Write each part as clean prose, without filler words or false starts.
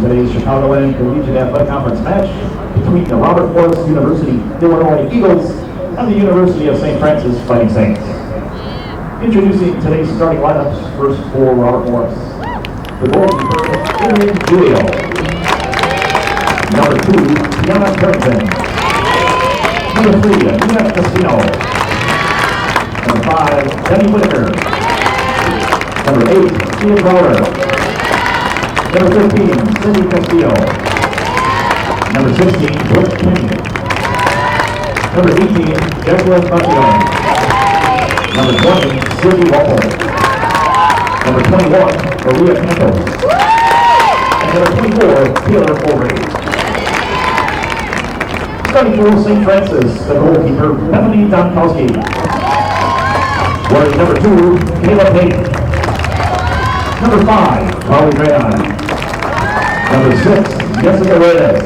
today's Chicagoland Collegiate Athletic Conference match between the Robert Morris University Illinois Eagles and the University of St. Francis Fighting Saints. Introducing today's starting lineups, first for Robert Morris. The goalkeeper, Adrian Julio. Number 2, Tiana Carrington. Number 3, Nina Casino. Number 5, Debbie Whitaker. Number 8, Ian Crowder. Number 15, Cindy Castillo. Number 16, Brooke Kinney. Number 18, Jacqueline Martino. Number 20, Sylvie Walpole. Number 21, Maria Campos. And number 24, Taylor Fulray. Starting for St. Francis, the goalkeeper, Bethany Domkowski. Wearing number 2, Kayla Payton. Number 5, Polly Rayon. Number 6, Jessica Reyes.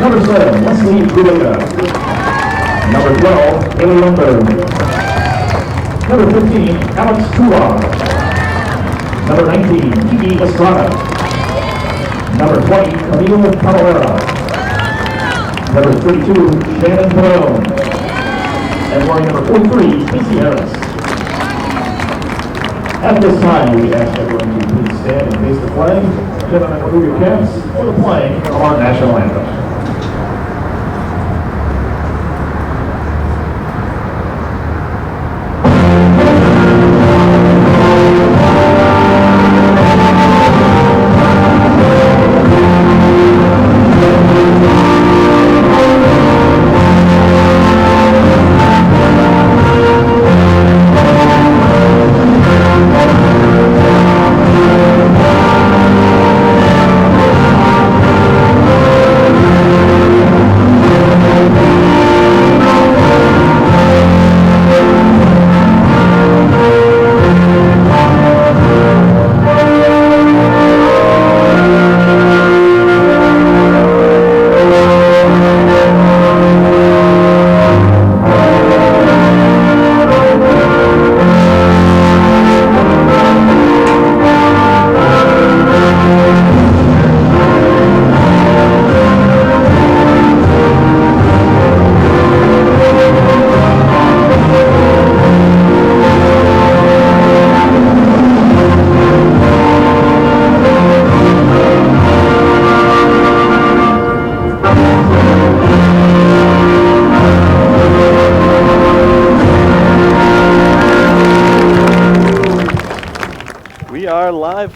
Number 7, Leslie Guliga. Number 12, Haley Lundberg. Number 15, Alex Tular. Number 19, Kiki Estrada. Number 20, Camille Cavalera. Number 32, Shannon Perone. And wearing number 43, Casey Harris. At this time, we ask everyone to please stand and face the flag. Gentlemen, remove your caps for the playing of our national anthem.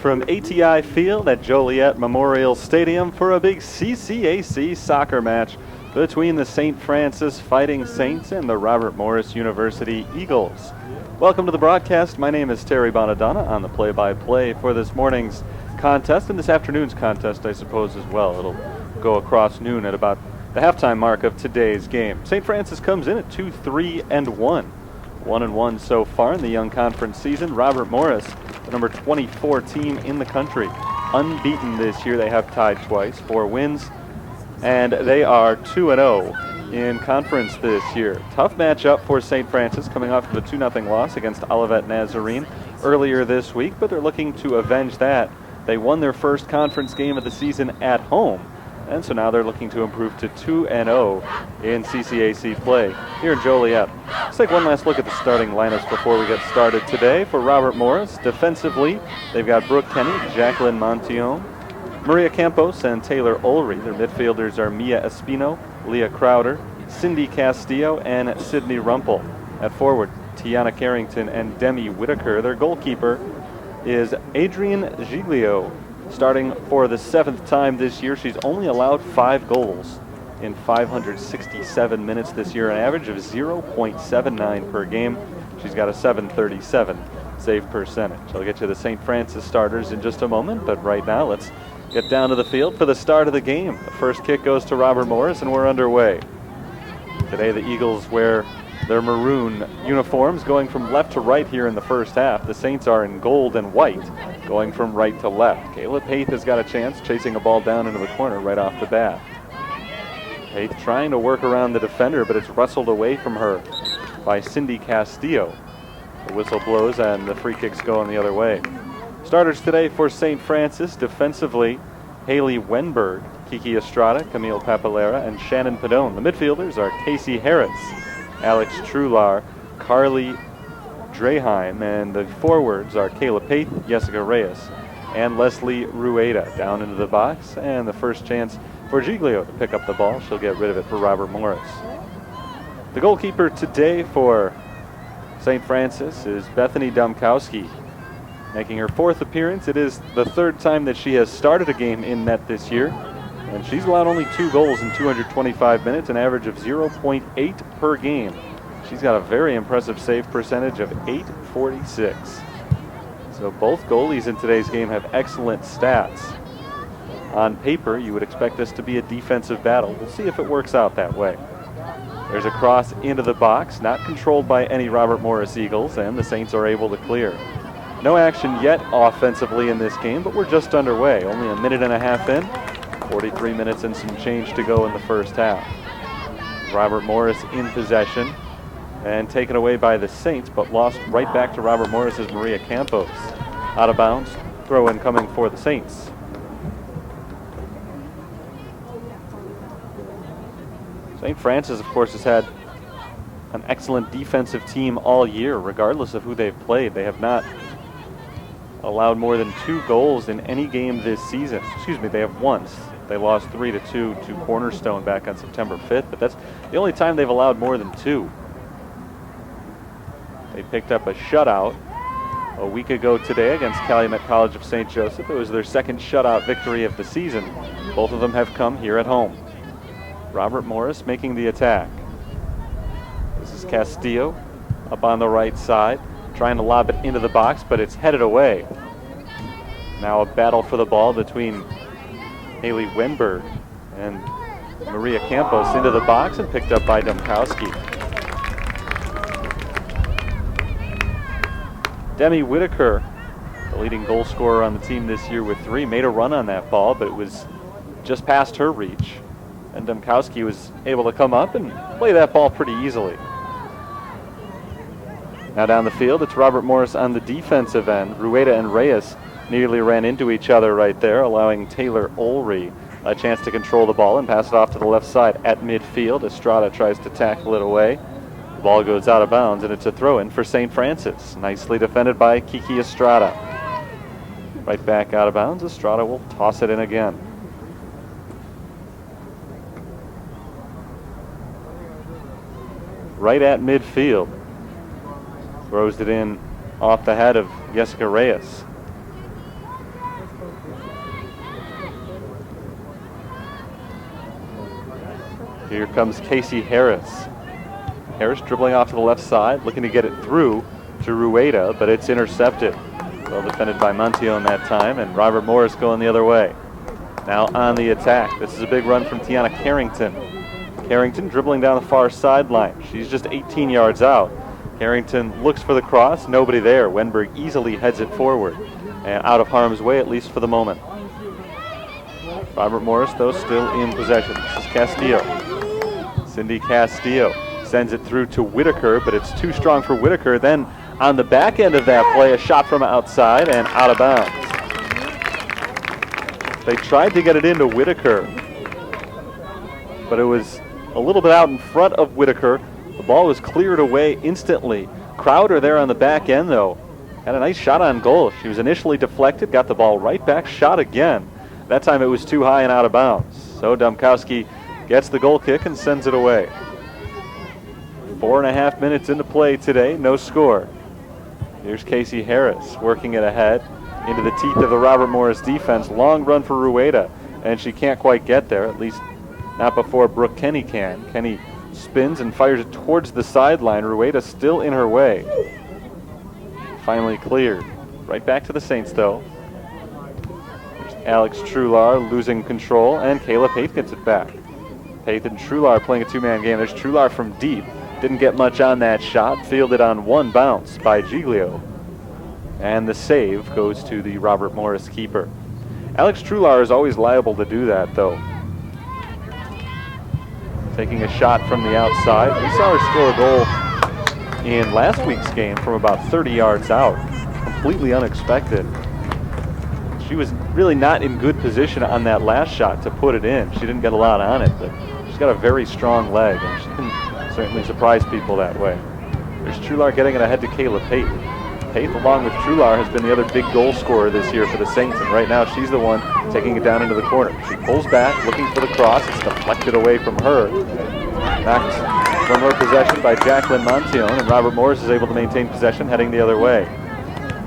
From ATI Field at Joliet Memorial Stadium for a big CCAC soccer match between the St. Francis Fighting Saints and the Robert Morris University Eagles. Welcome to the broadcast. My name is Terry Bonadonna on the play-by-play for this morning's contest and this afternoon's contest, I suppose, as well. It'll go across noon at about the halftime mark of today's game. St. Francis comes in at 2-3-1. 1-1 so far in the Young Conference season. Robert Morris, the number 24 team in the country, unbeaten this year. They have tied twice, 4 wins, and they are 2-0 in conference this year. Tough matchup for St. Francis, coming off of a 2-0 loss against Olivet Nazarene earlier this week, but they're looking to avenge that. They won their first conference game of the season at home, and so now they're looking to improve to 2-0 in CCAC play here in Joliet. Let's take one last look at the starting lineups before we get started today. For Robert Morris, defensively, they've got Brooke Kenny, Jacqueline Montillon, Maria Campos, and Taylor Ulrey. Their midfielders are Mia Espino, Leah Crowder, Cindy Castillo, and Sydney Rumpel. At forward, Tiana Carrington and Demi Whitaker. Their goalkeeper is Adrian Giglio. Starting for the 7th time this year, she's only allowed 5 goals in 567 minutes this year, an average of 0.79 per game. She's got a .737 save percentage. I'll get you the St. Francis starters in just a moment, but right now let's get down to the field for the start of the game. The first kick goes to Robert Morris, and we're underway. Today the Eagles wear their maroon uniforms, going from left to right here in the first half. The Saints are in gold and white, going from right to left. Kayla Paith has got a chance, chasing a ball down into the corner right off the bat. Paith trying to work around the defender, but it's wrestled away from her by Cindy Castillo. The whistle blows and the free kicks going the other way. Starters today for St. Francis. Defensively, Haley Wenberg, Kiki Estrada, Camille Papalera, and Shannon Padone. The midfielders are Casey Harris, Alex Trular, Carly Draheim, and the forwards are Kayla Paith, Jessica Reyes, and Leslie Rueda. Down into the box, and the first chance for Giglio to pick up the ball. She'll get rid of it for Robert Morris. The goalkeeper today for St. Francis is Bethany Domkowski, making her 4th appearance. It is the 3rd time that she has started a game in net this year, and she's allowed only 2 goals in 225 minutes, an average of 0.8 per game. She's got a very impressive save percentage of .846. So both goalies in today's game have excellent stats. On paper, you would expect this to be a defensive battle. We'll see if it works out that way. There's a cross into the box, not controlled by any Robert Morris Eagles, and the Saints are able to clear. No action yet offensively in this game, but we're just underway. Only a minute and a half in, 43 minutes and some change to go in the first half. Robert Morris in possession and taken away by the Saints, but lost right back to Robert Morris's Maria Campos. Out of bounds, throw in coming for the Saints. St. Francis, of course, has had an excellent defensive team all year, regardless of who they've played. They have not allowed more than 2 goals in any game this season. Excuse me, they have once. They lost 3-2 to Cornerstone back on September 5th, but that's the only time they've allowed more than 2. They picked up a shutout a week ago today against Calumet College of St. Joseph. It was their 2nd shutout victory of the season. Both of them have come here at home. Robert Morris making the attack. This is Castillo up on the right side, trying to lob it into the box, but it's headed away. Now a battle for the ball between Haley Wenberg and Maria Campos into the box and picked up by Domkowski. Demi Whitaker, the leading goal scorer on the team this year with 3, made a run on that ball, but it was just past her reach. And Domkowski was able to come up and play that ball pretty easily. Now down the field, it's Robert Morris on the defensive end. Rueda and Reyes nearly ran into each other right there, allowing Taylor Ulrey a chance to control the ball and pass it off to the left side at midfield. Estrada tries to tackle it away. The ball goes out of bounds, and it's a throw-in for St. Francis. Nicely defended by Kiki Estrada. Right back out of bounds. Estrada will toss it in again. Right at midfield. Throws it in off the head of Jessica Reyes. Here comes Casey Harris. Harris dribbling off to the left side, looking to get it through to Rueda, but it's intercepted. Well defended by Montione that time, and Robert Morris going the other way. Now on the attack. This is a big run from Tiana Carrington. Carrington dribbling down the far sideline. She's just 18 yards out. Carrington looks for the cross, nobody there. Wenberg easily heads it forward and out of harm's way, at least for the moment. Robert Morris, though, still in possession. This is Castillo. Cindy Castillo sends it through to Whitaker, but it's too strong for Whitaker. Then on the back end of that play, a shot from outside and out of bounds. They tried to get it into Whitaker, but it was a little bit out in front of Whitaker. The ball was cleared away instantly. Crowder there on the back end, though, had a nice shot on goal. She was initially deflected, got the ball right back, shot again. That time it was too high and out of bounds. So Domkowski gets the goal kick and sends it away. 4.5 minutes into play today, no score. Here's Casey Harris working it ahead into the teeth of the Robert Morris defense. Long run for Rueda, and she can't quite get there, at least not before Brooke Kenny can. Kenny spins and fires it towards the sideline. Rueda still in her way. Finally cleared. Right back to the Saints, though. There's Alex Trular losing control, and Kayla Paith gets it back. Paith and Trular playing a 2-man game. There's Trular from deep. Didn't get much on that shot. Fielded on one bounce by Giglio. And the save goes to the Robert Morris keeper. Alex Trular is always liable to do that, though. Taking a shot from the outside. We saw her score a goal in last week's game from about 30 yards out. Completely unexpected. She was really not in good position on that last shot to put it in. She didn't get a lot on it, but she's got a very strong leg, and she can certainly surprise people that way. There's Trular getting it ahead to Kayla Pate. Pate, along with Trular, has been the other big goal scorer this year for the Saints, and right now she's the one taking it down into the corner. She pulls back, looking for the cross. It's deflected away from her. Knocked from her possession by Jacqueline Montione, and Robert Morris is able to maintain possession, heading the other way.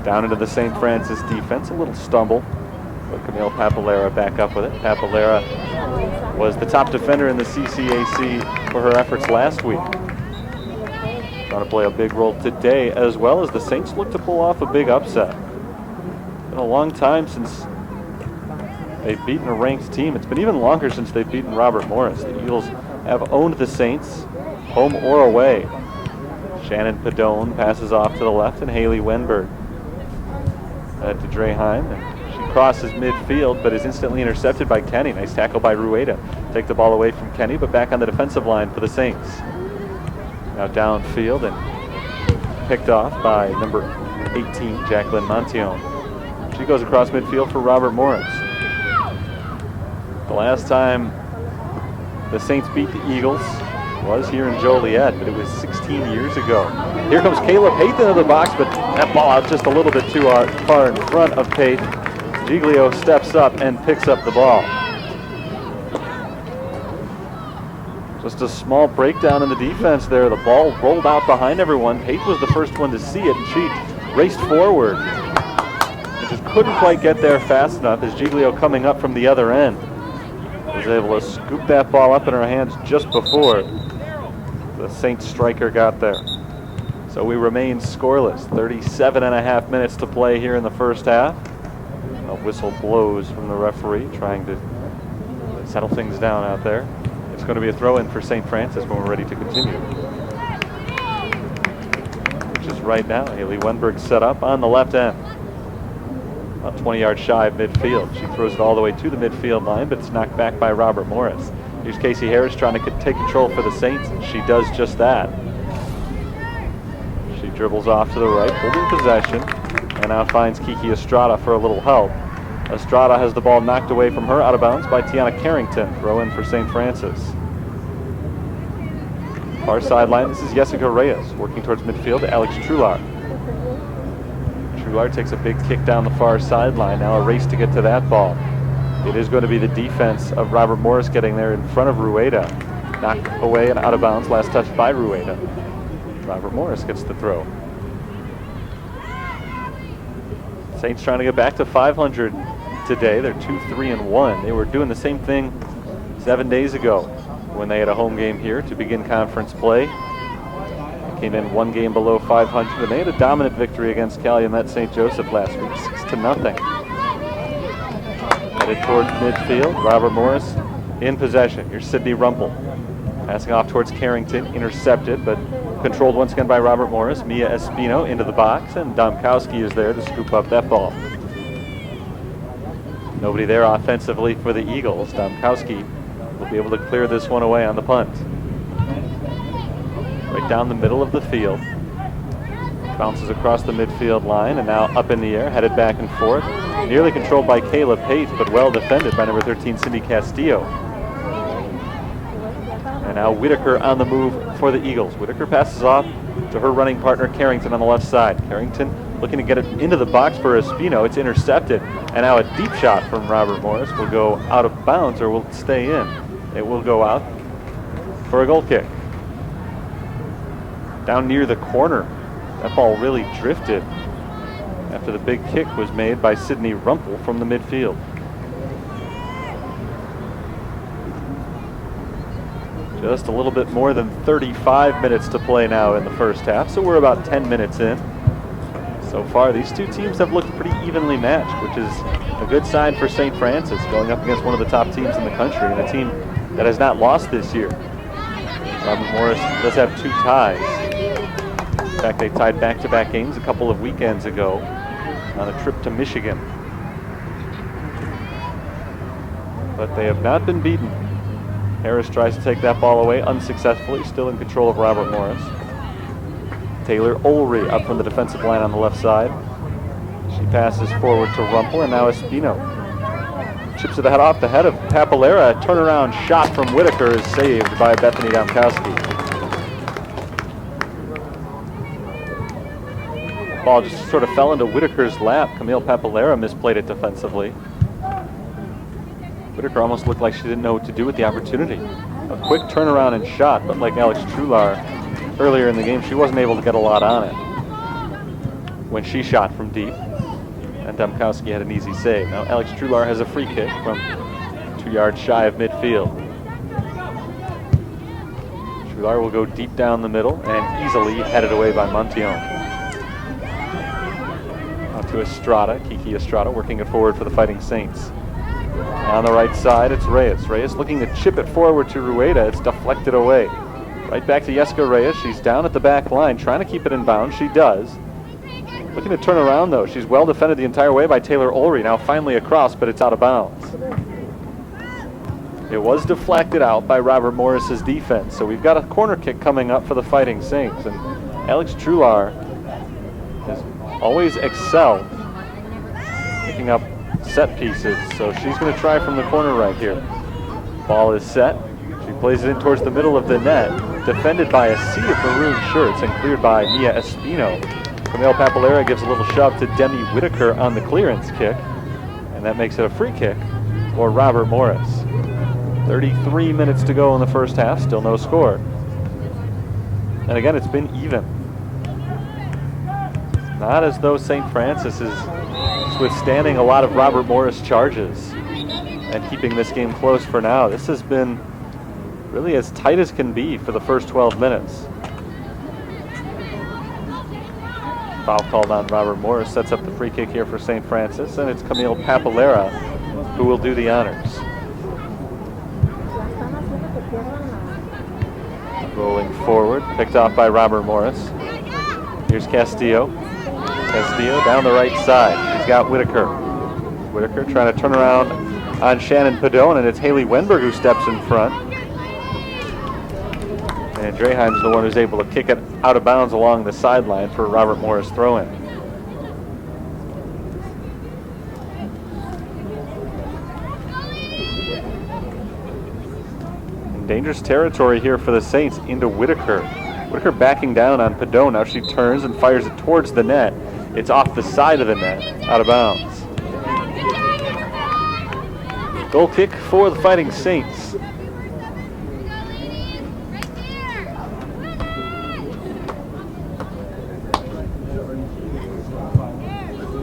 Down into the St. Francis defense, a little stumble, but Camille Papalera back up with it. Papalera was the top defender in the CCAC for her efforts last week. Going to play a big role today, as well as the Saints look to pull off a big upset. It's been a long time since they've beaten a ranked team. It's been even longer since they've beaten Robert Morris. The Eagles have owned the Saints, home or away. Shannon Padone passes off to the left, and Haley Wenberg to Draheim, and she crosses midfield, but is instantly intercepted by Kenny. Nice tackle by Rueda. Take the ball away from Kenny, but back on the defensive line for the Saints. Now downfield and picked off by number 18, Jacqueline Montione. She goes across midfield for Robert Morris. The last time the Saints beat the Eagles was here in Joliet, but it was 16 years ago. Here comes Kayla Pate into the box, but that ball out just a little bit too far in front of Pate. Giglio steps up and picks up the ball. Just a small breakdown in the defense there. The ball rolled out behind everyone. Pate was the first one to see it, and she raced forward. And just couldn't quite get there fast enough as Giglio, coming up from the other end, was able to scoop that ball up in her hands just before the Saints striker got there. So we remain scoreless. 37.5 minutes to play here in the first half. A whistle blows from the referee, trying to settle things down out there. It's going to be a throw-in for St. Francis when we're ready to continue. Which is right now. Haley Wenberg set up on the left end. About 20 yards shy of midfield. She throws it all the way to the midfield line, but it's knocked back by Robert Morris. Here's Casey Harris trying to take control for the Saints, and she does just that. She dribbles off to the right, holding possession, and now finds Kiki Estrada for a little help. Estrada has the ball knocked away from her, out of bounds by Tiana Carrington. Throw in for St. Francis. Far sideline, this is Jessica Reyes working towards midfield to Alex Trular. Trular takes a big kick down the far sideline. Now a race to get to that ball. It is going to be the defense of Robert Morris getting there in front of Rueda. Knocked away and out of bounds, last touch by Rueda. Robert Morris gets the throw. Saints trying to get back to 500 today. They're 2-3-1. They were doing the same thing 7 days ago when they had a home game here to begin conference play. They came in one game below 500, and they had a dominant victory against Calumet St. Joseph last week, 6-0. Headed towards midfield. Robert Morris in possession. Here's Sydney Rumpel passing off towards Carrington, intercepted, but controlled once again by Robert Morris. Mia Espino into the box, and Domkowski is there to scoop up that ball. Nobody there offensively for the Eagles. Domkowski will be able to clear this one away on the punt. Right down the middle of the field. Bounces across the midfield line, and now up in the air, headed back and forth. Nearly controlled by Kayla Pate, but well defended by number 13, Cindy Castillo. And now Whitaker on the move for the Eagles. Whitaker passes off to her running partner, Carrington, on the left side. Carrington looking to get it into the box for Espino. It's intercepted, and now a deep shot from Robert Morris will go out of bounds, or will stay in. It will go out for a goal kick. Down near the corner, that ball really drifted after the big kick was made by Sydney Rumpel from the midfield. Just a little bit more than 35 minutes to play now in the first half, so we're about 10 minutes in. So far, these two teams have looked pretty evenly matched, which is a good sign for St. Francis, going up against one of the top teams in the country, and a team that has not lost this year. Robert Morris does have 2 ties. In fact, they tied back-to-back games a couple of weekends ago on a trip to Michigan. But they have not been beaten. Harris tries to take that ball away unsuccessfully, still in control of Robert Morris. Taylor Olry up from the defensive line on the left side. She passes forward to Rumpel, and now Espino chips it off the head of Papalera. A turnaround shot from Whitaker is saved by Bethany Domkowski. Ball just sort of fell into Whitaker's lap. Camille Papalera misplayed it defensively. Whitaker almost looked like she didn't know what to do with the opportunity. A quick turnaround and shot, but like Alex Trular earlier in the game, she wasn't able to get a lot on it when she shot from deep, and Domkowski had an easy save. Now Alex Trular has a free kick from 2 yards shy of midfield. Trular will go deep down the middle and easily headed away by Montillon. To Estrada, Kiki Estrada working it forward for the Fighting Saints. On the right side, it's Reyes. Reyes looking to chip it forward to Rueda. It's deflected away. Right back to Jessica Reyes. She's down at the back line, trying to keep it in bounds. She does. Looking to turn around, though. She's well defended the entire way by Taylor Ulrey. Now finally across, but it's out of bounds. It was deflected out by Robert Morris's defense. So we've got a corner kick coming up for the Fighting Saints. And Alex Trular has always excelled picking up set pieces, so she's going to try from the corner right here. Ball is set. She plays it in towards the middle of the net, defended by a sea of maroon shirts and cleared by Mia Espino. Camille Papalera gives a little shove to Demi Whitaker on the clearance kick, and that makes it a free kick for Robert Morris. 33 minutes to go in the first half, still no score. And again, it's been even. Not as though St. Francis is withstanding a lot of Robert Morris charges and keeping this game close for now. This has been really as tight as can be for the first 12 minutes. Foul called on Robert Morris sets up the free kick here for St. Francis, and it's Camille Papalera who will do the honors. Rolling forward, picked off by Robert Morris. Here's Castillo. Castillo down the right side. He's got Whitaker. Whitaker trying to turn around on Shannon Padone, and it's Haley Wenberg who steps in front. And Draheim's the one who's able to kick it out of bounds along the sideline for Robert Morris throw-in. In dangerous territory here for the Saints into Whitaker. Whitaker backing down on Padone. Now she turns and fires it towards the net. It's off the side of the net, out of bounds. Goal kick for the Fighting Saints.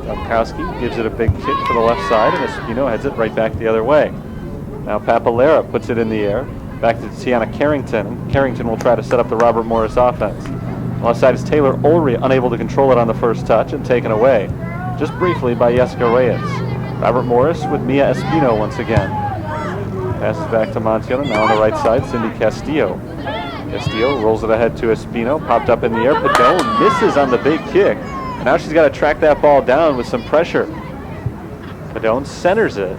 Domkowski gives it a big kick to the left side, and Espino heads it right back the other way. Now Papalera puts it in the air. Back to Tiana Carrington. Carrington will try to set up the Robert Morris offense. On the left side is Taylor Ulrey, unable to control it on the first touch and taken away just briefly by Jessica Reyes. Robert Morris with Mia Espino once again. Passes back to Montillon. Now on the right side, Cindy Castillo. Castillo rolls it ahead to Espino. Popped up in the air. Padone misses on the big kick. And now she's got to track that ball down with some pressure. Padone centers it,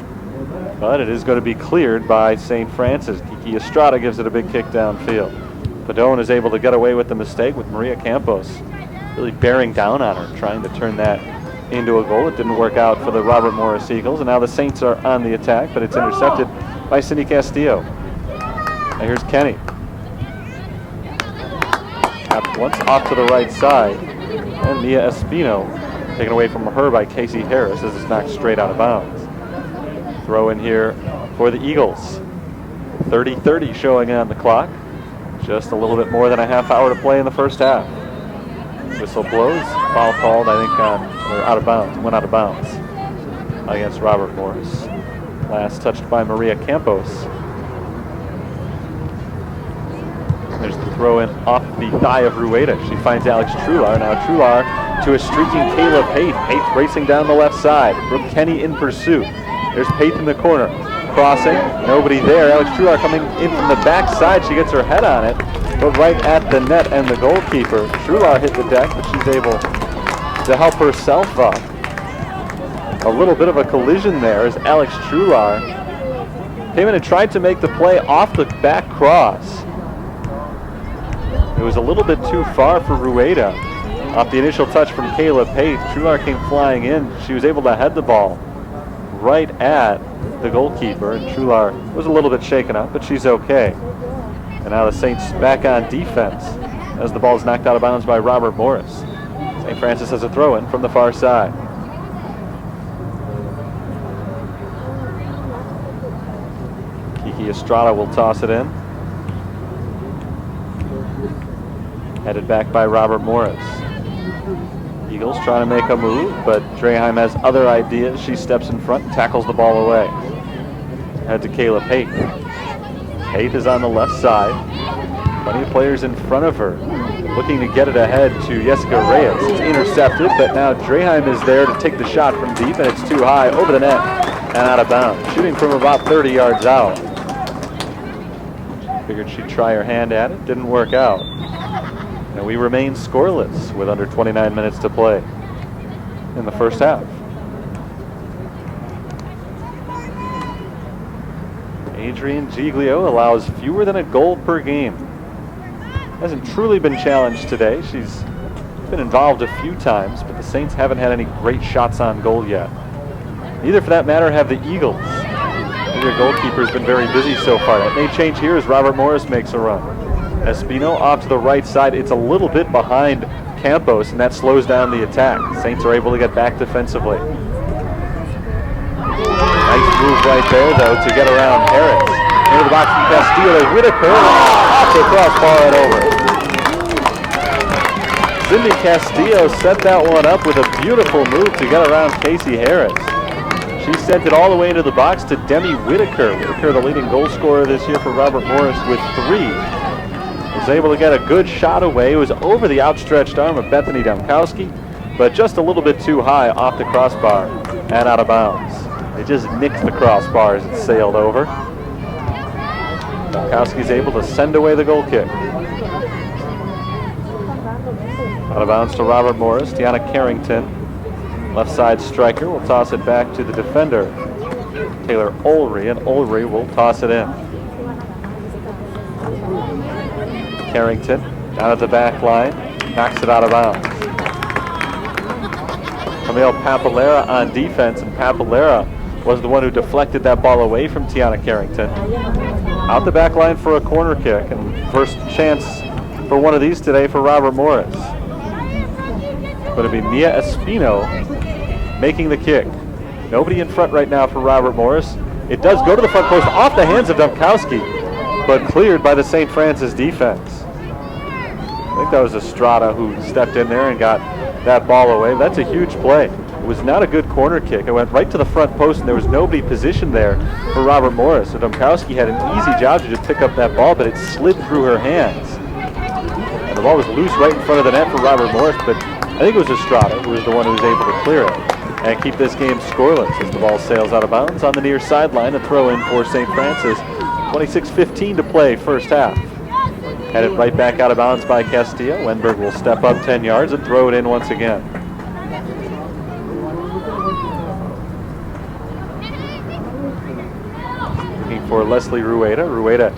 but it is going to be cleared by St. Francis. Kiki Estrada gives it a big kick downfield. Padone is able to get away with the mistake with Maria Campos really bearing down on her, trying to turn that into a goal. It didn't work out for the Robert Morris Eagles, and now the Saints are on the attack, but it's intercepted by Cindy Castillo. Now here's Kenny. Tapped once off to the right side, and Mia Espino taken away from her by Casey Harris as it's knocked straight out of bounds. Throw in here for the Eagles. 30-30 showing on the clock. Just a little bit more than a half hour to play in the first half. Whistle blows. Foul called, I think, or out of bounds. Went out of bounds against Robert Morris. Last touched by Maria Campos. There's the throw in off the thigh of Rueda. She finds Alex Trular. Now Trular to a streaking Kayla Pate. Pate racing down the left side. Brooke Kenny in pursuit. There's Pate in the corner. Crossing, nobody there. Alex Trular coming in from the backside. She gets her head on it, but right at the net and the goalkeeper. Trular hit the deck, but she's able to help herself up. A little bit of a collision there as Alex Trular came in and tried to make the play off the back cross. It was a little bit too far for Rueda Off the initial touch from Kayla Pate, Trular came flying in. She was able to head the ball right at the goalkeeper, and Trular was a little bit shaken up, but she's okay. And now the Saints back on defense as the ball is knocked out of bounds by Robert Morris. St. Francis has a throw-in from the far side. Kiki Estrada will toss it in. Headed back by Robert Morris. Eagles trying to make a move, but Draheim has other ideas. She steps in front and tackles the ball away. Head to Kayla Pate. Pate is on the left side. Plenty of players in front of her. Looking to get it ahead to Jessica Reyes. It's intercepted, but now Draheim is there to take the shot from deep, and it's too high, over the net, and out of bounds. Shooting from about 30 yards out. Figured she'd try her hand at it, didn't work out. And we remain scoreless with under 29 minutes to play in the first half. Adrian Giglio allows fewer than a goal per game. Hasn't truly been challenged today. She's been involved a few times, but the Saints haven't had any great shots on goal yet. Neither, for that matter, have the Eagles. Their goalkeeper's been very busy so far. That may change here as Robert Morris makes a run. Espino off to the right side. It's a little bit behind Campos, and that slows down the attack. Saints are able to get back defensively. Nice move right there, though, to get around Harris. Into the box from Castillo to Whitaker. Off the crossbar and over. Cindy Castillo set that one up with a beautiful move to get around Casey Harris. She sent it all the way into the box to Demi Whitaker. Whitaker, the leading goal scorer this year for Robert Morris, with 3. Was able to get a good shot away. It was over the outstretched arm of Bethany Domkowski, but just a little bit too high off the crossbar and out of bounds. It just nicked the crossbar as it sailed over. Domkowski's able to send away the goal kick. Out of bounds to Robert Morris. Tiana Carrington, left side striker, will toss it back to the defender, Taylor Ulrey, and Ulrey will toss it in. Carrington down at the back line, knocks it out of bounds. Camille Papalera on defense, and Papalera was the one who deflected that ball away from Tiana Carrington. Out the back line for a corner kick, and first chance for one of these today for Robert Morris. Going to be Mia Espino making the kick. Nobody in front right now for Robert Morris. It does go to the front post off the hands of Domkowski, but cleared by the St. Francis defense. I think that was Estrada who stepped in there and got that ball away. That's a huge play. It was not a good corner kick. It went right to the front post, and there was nobody positioned there for Robert Morris. So Domkowski had an easy job to just pick up that ball, but it slid through her hands. And the ball was loose right in front of the net for Robert Morris, but I think it was Estrada who was the one who was able to clear it and keep this game scoreless as the ball sails out of bounds on the near sideline. A throw in for St. Francis. 26:15 to play first half. Headed right back out of bounds by Castillo. Wenberg will step up 10 yards and throw it in once again. Looking for Leslie Rueda. Rueda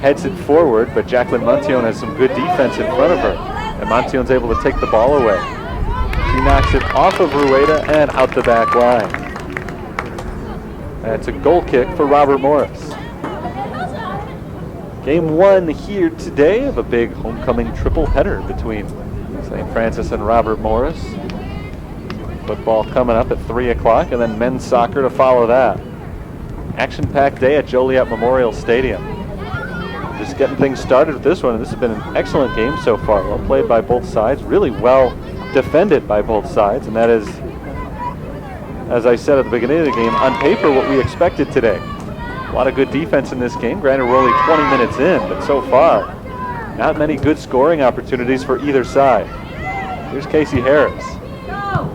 heads it forward, but Jacqueline Montion has some good defense in front of her, and Montion's able to take the ball away. She knocks it off of Rueda and out the back line. And it's a goal kick for Robert Morris. Game 1 here today of a big homecoming triple header between St. Francis and Robert Morris. Football coming up at 3 o'clock, and then men's soccer to follow that. Action-packed day at Joliet Memorial Stadium. Just getting things started with this one, and this has been an excellent game so far. Well played by both sides, really well defended by both sides, and that is, as I said at the beginning of the game, on paper what we expected today. A lot of good defense in this game. Granted, we're only 20 minutes in, but so far, not many good scoring opportunities for either side. Here's Casey Harris.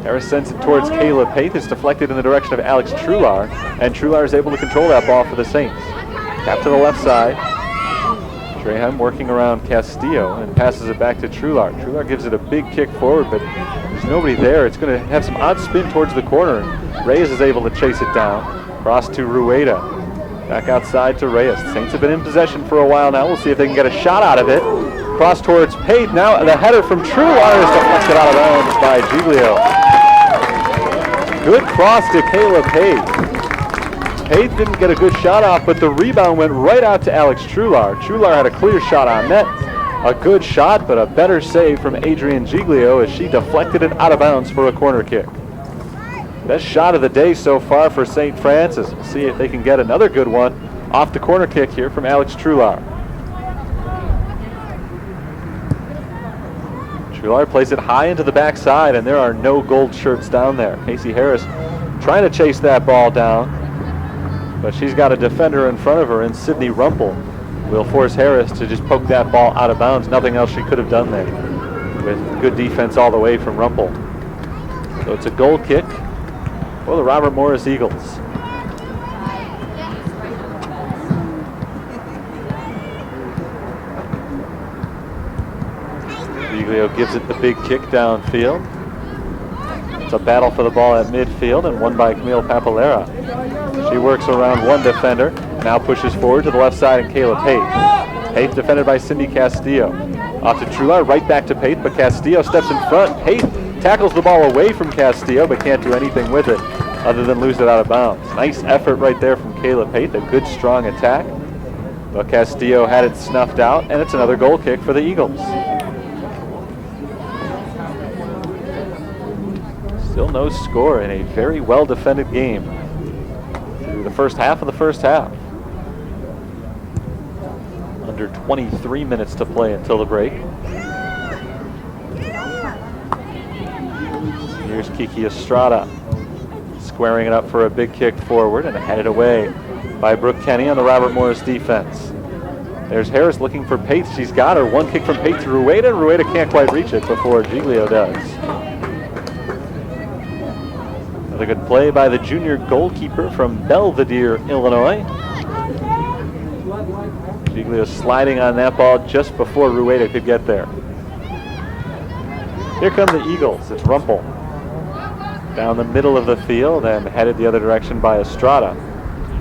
Harris sends it towards Kayla Pate. It's deflected in the direction of Alex Trular, and Trular is able to control that ball for the Saints. Tap to the left side. Draheim working around Castillo and passes it back to Trular. Trular gives it a big kick forward, but there's nobody there. It's going to have some odd spin towards the corner. Reyes is able to chase it down. Cross to Rueda. Back outside to Reyes. The Saints have been in possession for a while now. We'll see if they can get a shot out of it. Cross towards Pate. Now the header from Trular is deflected out of bounds by Giglio. Good cross to Kayla Pate. Pate didn't get a good shot off, but the rebound went right out to Alex Trular. Trular had a clear shot on net. A good shot, but a better save from Adrian Giglio as she deflected it out of bounds for a corner kick. Best shot of the day so far for St. Francis. We'll see if they can get another good one off the corner kick here from Alex Trular. Trular plays it high into the backside, and there are no gold shirts down there. Casey Harris trying to chase that ball down, but she's got a defender in front of her in Sydney Rumpel. Will force Harris to just poke that ball out of bounds. Nothing else she could have done there with good defense all the way from Rumpel. So it's a goal kick for the Robert Morris Eagles. Giglio gives it the big kick downfield. It's a battle for the ball at midfield and won by Camille Papalera. She works around one defender, now pushes forward to the left side and Kayla Pate. Pate defended by Cindy Castillo. Off to Trular, right back to Pate, but Castillo steps in front. Pate tackles the ball away from Castillo, but can't do anything with it other than lose it out of bounds. Nice effort right there from Kayla Pate, a good strong attack. But Castillo had it snuffed out, and it's another goal kick for the Eagles. Still no score in a very well-defended game through the first half of the first half. Under 23 minutes to play until the break. Here's Kiki Estrada squaring it up for a big kick forward and headed away by Brooke Kenny on the Robert Morris defense. There's Harris looking for Pate. She's got her. One kick from Pate to Rueda. Rueda can't quite reach it before Giglio does. Another good play by the junior goalkeeper from Belvedere, Illinois. Giglio sliding on that ball just before Rueda could get there. Here come the Eagles. It's Rumpel down the middle of the field and headed the other direction by Estrada.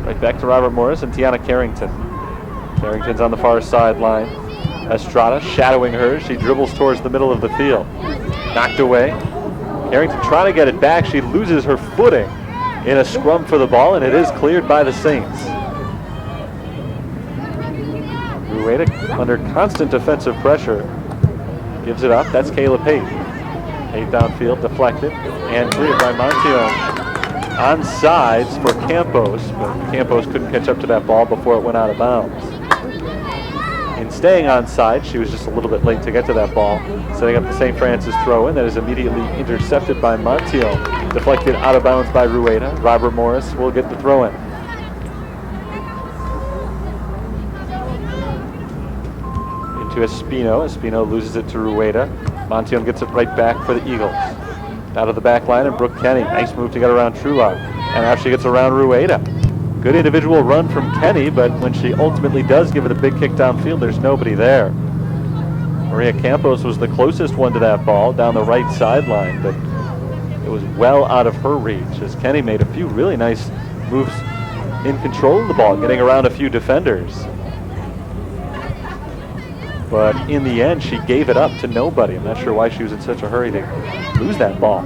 Right back to Robert Morris and Tiana Carrington. Carrington's on the far sideline. Estrada shadowing her. She dribbles towards the middle of the field. Knocked away. Carrington trying to get it back. She loses her footing in a scrum for the ball, and it is cleared by the Saints. Rueda under constant defensive pressure gives it up. That's Kayla Pate. Pate downfield, deflected, and cleared by Montione. On sides for Campos, but Campos couldn't catch up to that ball before it went out of bounds. In staying on side, she was just a little bit late to get to that ball, setting up the St. Francis throw-in that is immediately intercepted by Montione. Deflected out of bounds by Rueda. Robert Morris will get the throw-in. Into Espino. Espino loses it to Rueda. Montione gets it right back for the Eagles. Out of the back line, and Brooke Kenny. Nice move to get around Trular. And now she gets around Rueda. Good individual run from Kenny, but when she ultimately does give it a big kick downfield, there's nobody there. Maria Campos was the closest one to that ball down the right sideline, but it was well out of her reach as Kenny made a few really nice moves in control of the ball, getting around a few defenders. But in the end, she gave it up to nobody. I'm not sure why she was in such a hurry to lose that ball.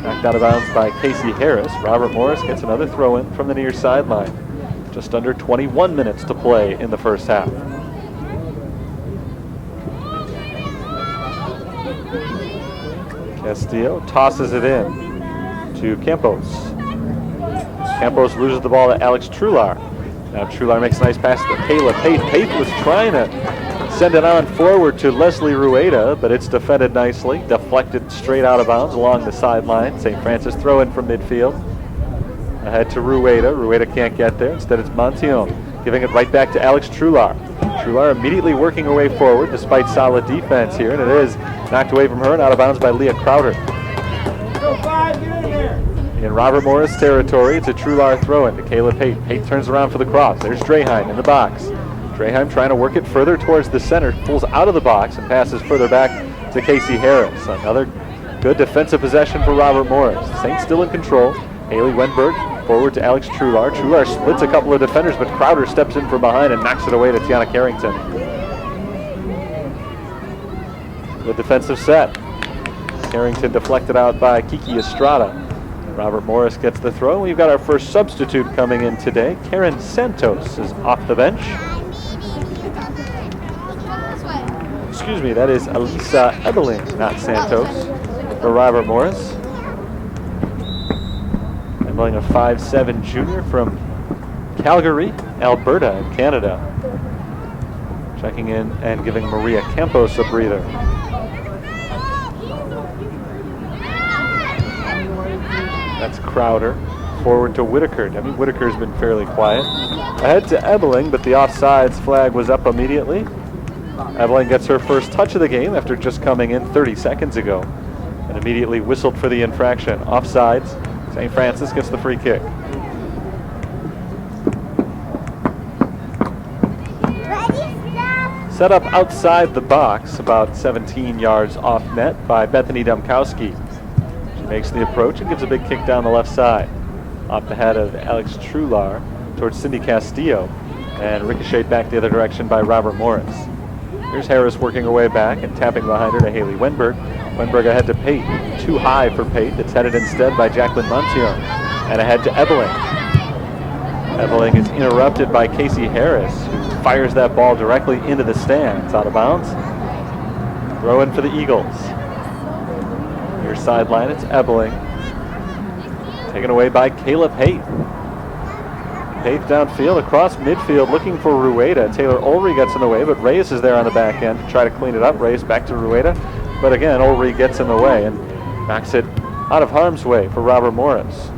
Knocked out of bounds by Casey Harris. Robert Morris gets another throw-in from the near sideline. Just under 21 minutes to play in the first half. Castillo tosses it in to Campos. Campos loses the ball to Alex Trular. Now Trular makes a nice pass to Kayla Pate. Pate was trying to send it on forward to Leslie Rueda, but it's defended nicely. Deflected straight out of bounds along the sideline. St. Francis throw in from midfield. Ahead to Rueda. Rueda can't get there. Instead it's Montione giving it right back to Alex Trular. Trular immediately working her way forward despite solid defense here, and it is knocked away from her and out of bounds by Leah Crowder. In Robert Morris territory, it's a Trular throw-in to Kayla Pate. Pate turns around for the cross. There's Draheim in the box. Draheim trying to work it further towards the center, pulls out of the box and passes further back to Casey Harris. Another good defensive possession for Robert Morris. Saints still in control. Haley Wenberg Forward to Alex Trular. Trular splits a couple of defenders, but Crowder steps in from behind and knocks it away to Tiana Carrington. The defensive set. Carrington deflected out by Kiki Estrada. Robert Morris gets the throw. We've got our first substitute coming in today. Karen Santos is off the bench. Excuse me, that is Elisa Ebeling, not Santos, for Robert Morris. Ebeling, a 5'7" junior from Calgary, Alberta in Canada. Checking in and giving Maria Campos a breather. That's Crowder. Forward to Whitaker. Demi Whitaker's been fairly quiet. Ahead to Ebeling, but the offsides flag was up immediately. Ebeling gets her first touch of the game after just coming in 30 seconds ago and immediately whistled for the infraction. Offsides. St. Francis gets the free kick. Set up outside the box, about 17 yards off net by Bethany Dumkowski. She makes the approach and gives a big kick down the left side. Off the head of Alex Trular towards Cindy Castillo and ricocheted back the other direction by Robert Morris. Here's Harris working her way back and tapping behind her to Haley Wenberg. Wenberg ahead to Pate. Too high for Pate. It's headed instead by Jacqueline Montion. And ahead to Ebeling. Ebeling is interrupted by Casey Harris, who fires that ball directly into the stands. Out of bounds. Throw in for the Eagles. Near sideline, it's Ebeling. Taken away by Kayla Pate. Pate downfield, across midfield, looking for Rueda. Taylor Ulrey gets in the way, but Reyes is there on the back end to try to clean it up. Reyes back to Rueda, but again, Ulrey gets in the way and knocks it out of harm's way for Robert Morris.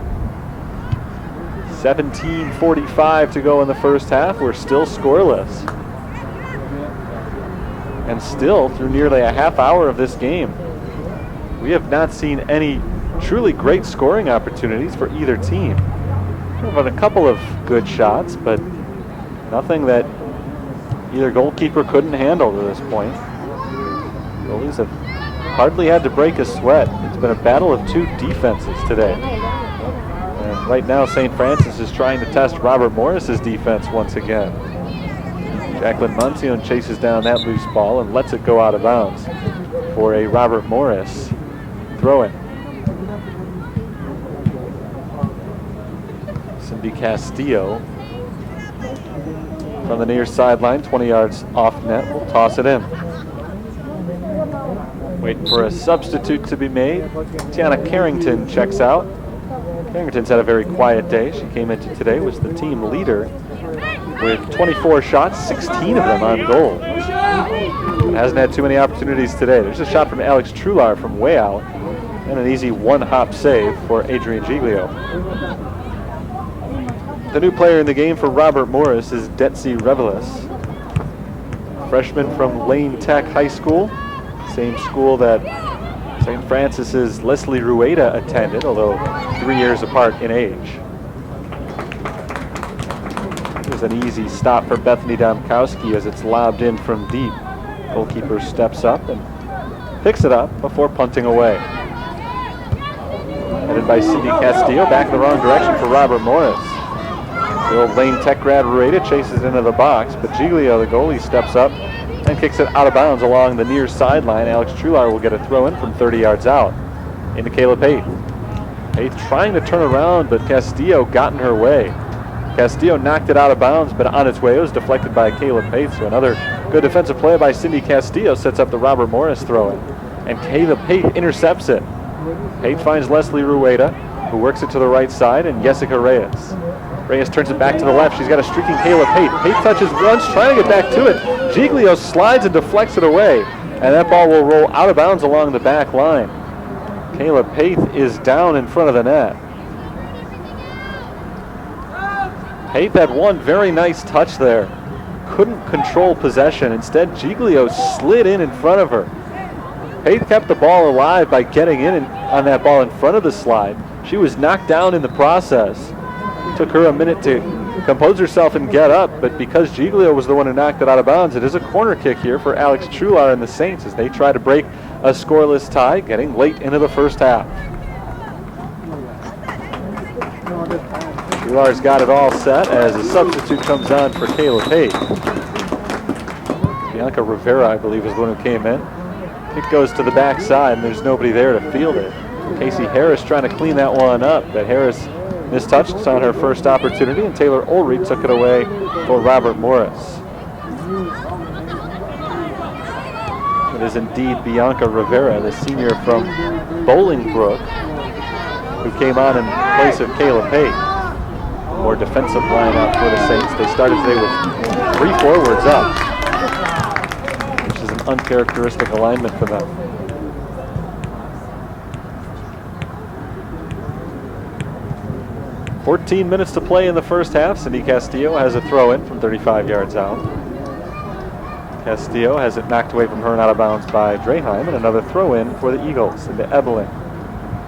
17:45 to go in the first half. We're still scoreless. And still, through nearly a half hour of this game, we have not seen any truly great scoring opportunities for either team. We've had a couple of good shots, but nothing that either goalkeeper couldn't handle to this point. Goalies have hardly had to break a sweat. It's been a battle of two defenses today. And right now, St. Francis is trying to test Robert Morris's defense once again. Jacqueline Montion chases down that loose ball and lets it go out of bounds for a Robert Morris throw-in. Cindy Castillo from the near sideline, 20 yards off net, will toss it in. Waiting for a substitute to be made. Tiana Carrington checks out. Carrington's had a very quiet day. She came into today, was the team leader with 24 shots, 16 of them on goal. Hasn't had too many opportunities today. There's a shot from Alex Trular from way out and an easy one-hop save for Adrian Giglio. The new player in the game for Robert Morris is Detsy Revelis, freshman from Lane Tech High School, same school that St. Francis's Leslie Rueda attended, although 3 years apart in age. It was an easy stop for Bethany Domkowski as it's lobbed in from deep. Goalkeeper steps up and picks it up before punting away. Headed by Cindy Castillo, back in the wrong direction for Robert Morris. The old Lane Tech grad Rueda chases into the box, but Giglio, the goalie, steps up and kicks it out of bounds along the near sideline. Alex Trular will get a throw in from 30 yards out into Kayla Pate. Pate trying to turn around, but Castillo got in her way. Castillo knocked it out of bounds, but on its way it was deflected by Kayla Pate. So another good defensive play by Cindy Castillo sets up the Robert Morris throw in, and Kayla Pate intercepts it. Pate finds Leslie Rueda, who works it to the right side, and Jessica Reyes. Reyes turns it back to the left. She's got a streaking Kayla Pate. Pate touches once, trying to get back to it. Giglio slides and deflects it away, and that ball will roll out of bounds along the back line. Kayla Pate is down in front of the net. Pate had one very nice touch there. Couldn't control possession. Instead, Giglio slid in front of her. Pate kept the ball alive by getting in on that ball in front of the slide. She was knocked down in the process. Took her a minute to compose herself and get up, but because Giglio was the one who knocked it out of bounds, it is a corner kick here for Alex Trular and the Saints as they try to break a scoreless tie, getting late into the first half. Chular's got it all set as a substitute comes on for Kayla Pate. Bianca Rivera, I believe, is the one who came in. Kick goes to the backside, and there's nobody there to field it. Casey Harris trying to clean that one up, but Harris mistouched on her first opportunity, and Taylor Ulrich took it away for Robert Morris. It is indeed Bianca Rivera, the senior from Bolingbrook, who came on in place of Kayla Pate. More defensive lineup for the Saints. They started today with 3 forwards up, which is an uncharacteristic alignment for them. "14 minutes to play in the first half. Cindy Castillo has a throw-in from 35 yards out. Castillo has it knocked away from her and out of bounds by Draheim, and another throw-in for the Eagles into Ebeling.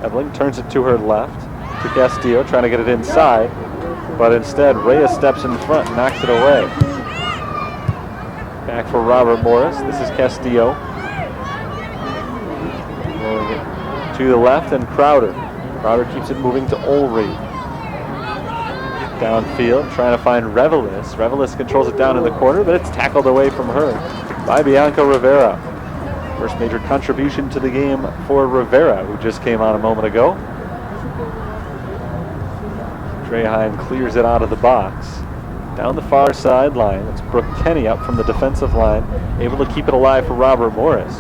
Ebeling turns it to her left to Castillo, trying to get it inside, but instead Reyes steps in front and knocks it away. Back for Robert Morris. This is Castillo. Rolling it to the left, and Crowder. Crowder keeps it moving to Ulrich. Downfield, trying to find Revelis. Revelis controls it down in the corner, but it's tackled away from her by Bianca Rivera. First major contribution to the game for Rivera, who just came on a moment ago. Draheim clears it out of the box. Down the far sideline, it's Brooke Kenny up from the defensive line, able to keep it alive for Robert Morris.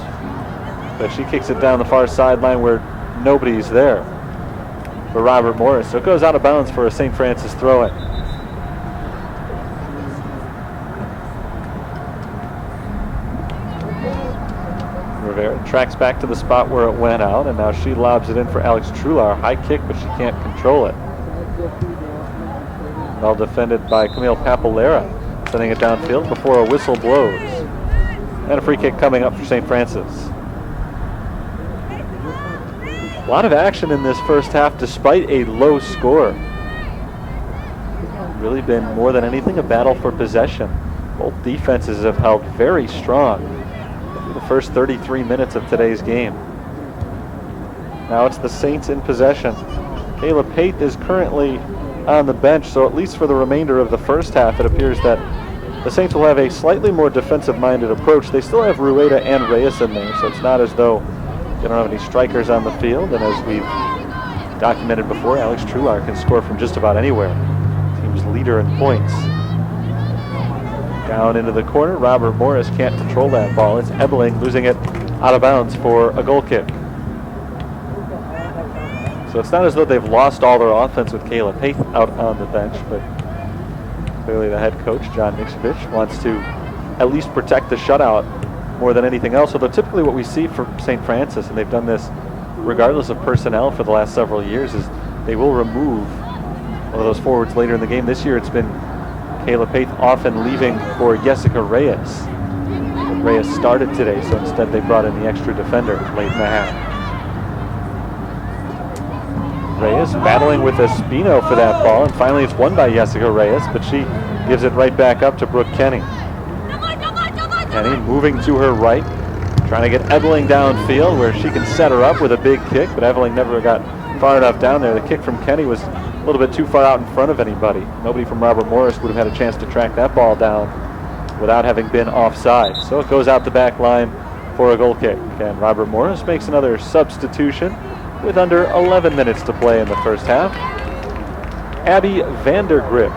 But she kicks it down the far sideline where nobody's there for Robert Morris. So it goes out of bounds for a St. Francis throw-in. Rivera tracks back to the spot where it went out, and now she lobs it in for Alex Chular. High kick, but she can't control it. Well defended by Camille Papalera, sending it downfield before a whistle blows. And a free kick coming up for St. Francis. A lot of action in this first half despite a low score. Really been more than anything a battle for possession. Both defenses have held very strong through the first 33 minutes of today's game. Now it's the Saints in possession. Kayla Pate is currently on the bench, so at least for the remainder of the first half it appears that the Saints will have a slightly more defensive-minded approach. They still have Rueda and Reyes in there, so it's not as though they don't have any strikers on the field, and as we've documented before, Alex Chular can score from just about anywhere. Team's leader in points. Down into the corner, Robert Morris can't control that ball. It's Ebeling losing it out of bounds for a goal kick. So it's not as though they've lost all their offense with Kayla Pate out on the bench, but clearly the head coach, John Niksevich, wants to at least protect the shutout more than anything else. Although typically what we see for St. Francis, and they've done this regardless of personnel for the last several years, is they will remove one of those forwards later in the game. This year it's been Kayla Pate often leaving for Jessica Reyes. But Reyes started today, so instead they brought in the extra defender late in the half. Reyes battling with Espino for that ball, and finally it's won by Jessica Reyes, but she gives it right back up to Brooke Kenny. Kenny moving to her right, trying to get Ebeling downfield where she can set her up with a big kick, but Ebeling never got far enough down there. The kick from Kenny was a little bit too far out in front of anybody. Nobody from Robert Morris would have had a chance to track that ball down without having been offside. So it goes out the back line for a goal kick, and Robert Morris makes another substitution with under 11 minutes to play in the first half. Abby Vandergriff,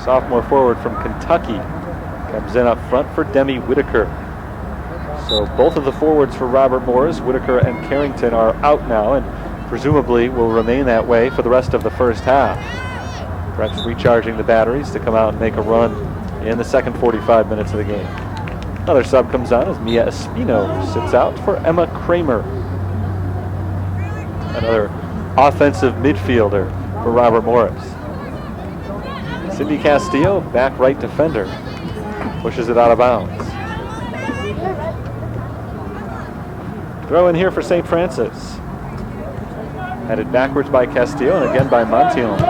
sophomore forward from Kentucky, comes in up front for Demi Whitaker. So both of the forwards for Robert Morris, Whitaker and Carrington, are out now and presumably will remain that way for the rest of the first half. Perhaps recharging the batteries to come out and make a run in the second 45 minutes of the game. Another sub comes on as Mia Espino sits out for Emma Kramer. Another offensive midfielder for Robert Morris. Cindy Castillo, back right defender, pushes it out of bounds. Throw in here for St. Francis. Headed backwards by Castillo and again by Montillon.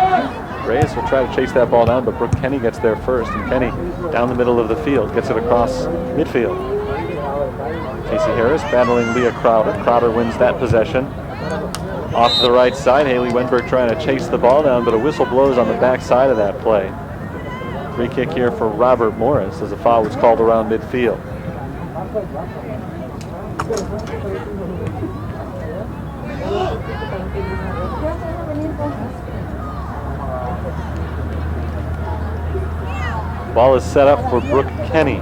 Reyes will try to chase that ball down, but Brooke Kenny gets there first, and Kenny down the middle of the field gets it across midfield. Casey Harris battling Leah Crowder. Crowder wins that possession. Off to the right side, Haley Wenberg trying to chase the ball down, but a whistle blows on the back side of that play. Free kick here for Robert Morris as a foul was called around midfield. Ball is set up for Brooke Kenny.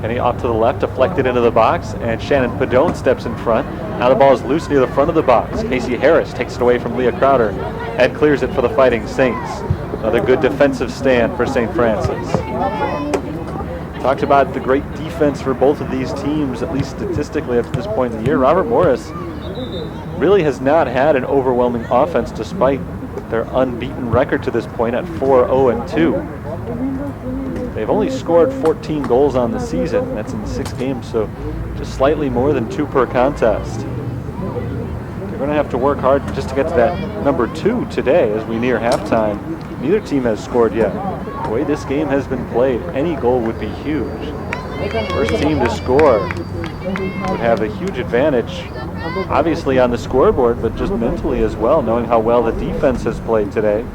Kenny off to the left, deflected into the box, and Shannon Padone steps in front. Now the ball is loose near the front of the box. Casey Harris takes it away from Leah Crowder and clears it for the Fighting Saints. Another good defensive stand for St. Francis. Talked about the great defense for both of these teams, at least statistically up to this point in the year. Robert Morris really has not had an overwhelming offense despite their unbeaten record to this point at 4-0-2. They've only scored 14 goals on the season. That's in 6 games, so just slightly more than 2 per contest. They're going to have to work hard just to get to that number 2 today as we near halftime. Neither team has scored yet. The way this game has been played, any goal would be huge. First team to score would have a huge advantage, obviously on the scoreboard, but just mentally as well, knowing how well the defense has played today.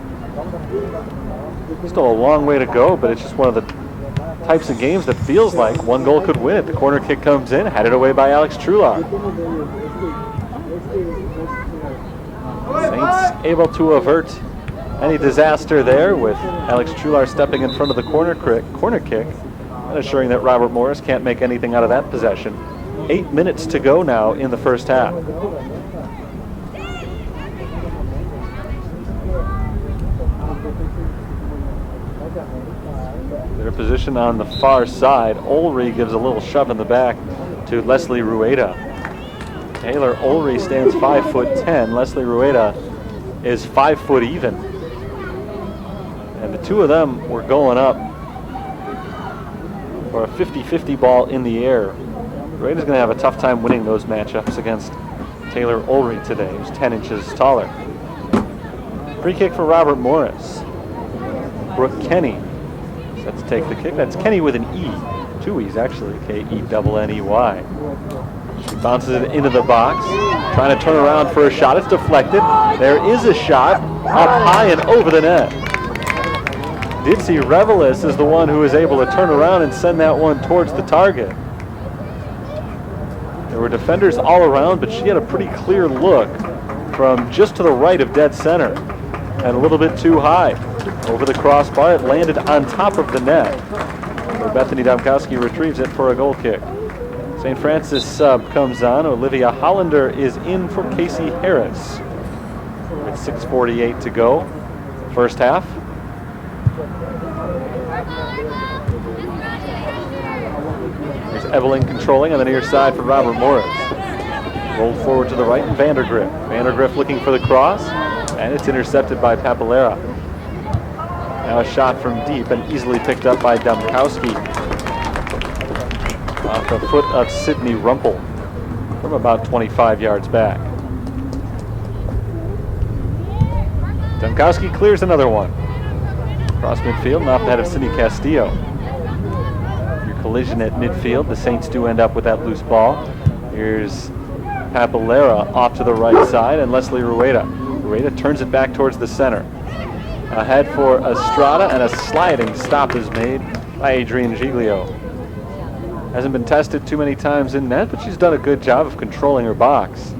Still a long way to go, but it's just one of the types of games that feels like one goal could win it. The corner kick comes in, headed away by Alex Trular. Saints able to avert any disaster there with Alex Trular stepping in front of the corner kick and assuring that Robert Morris can't make anything out of that possession. 8 minutes to go now in the first half. Their position on the far side. Olry gives a little shove in the back to Leslie Rueda. Taylor Olry stands 5'10". Leslie Rueda is 5 foot even. And the two of them were going up for a 50-50 ball in the air. Rueda's going to have a tough time winning those matchups against Taylor Olry today, who's 10 inches taller. Free kick for Robert Morris. Brooke Kenny set to take the kick. That's Kenny with an E. 2 E's actually, Kenny. She bounces it into the box, trying to turn around for a shot. It's deflected. There is a shot up high and over the net. Ditsy Revelis is the one who was able to turn around and send that one towards the target. There were defenders all around, but she had a pretty clear look from just to the right of dead center and a little bit too high. Over the crossbar, it landed on top of the net. So Bethany Domkowski retrieves it for a goal kick. St. Francis sub comes on. Olivia Hollander is in for Casey Harris. With 6:48 to go, first half. There's Evelyn controlling on the near side for Robert Morris. Rolled forward to the right, and Vandergriff. Vandergriff looking for the cross, and it's intercepted by Papalera. Now a shot from deep and easily picked up by Domkowski. Off the foot of Sydney Rumpel from about 25 yards back. Domkowski clears another one. Across midfield and off the head of Sydney Castillo. Your collision at midfield. The Saints do end up with that loose ball. Here's Papalera off to the right side, and Leslie Rueda. Rueda turns it back towards the center. Ahead for Estrada, and a sliding stop is made by Adrienne Giglio. Hasn't been tested too many times in net, but she's done a good job of controlling her box.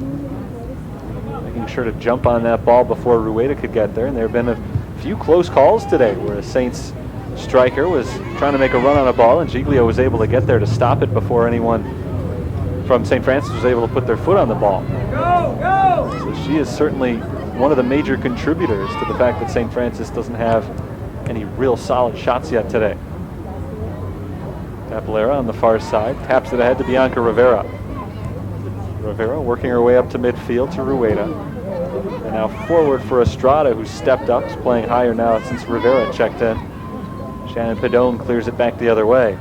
Making sure to jump on that ball before Rueda could get there, and there have been a few close calls today where a Saints striker was trying to make a run on a ball, and Giglio was able to get there to stop it before anyone from St. Francis was able to put their foot on the ball. Go, go! So she is certainly one of the major contributors to the fact that St. Francis doesn't have any real solid shots yet today. Papalera on the far side, taps it ahead to Bianca Rivera. Rivera working her way up to midfield to Rueda. And now forward for Estrada, who stepped up, is playing higher now since Rivera checked in. Shannon Padone clears it back the other way.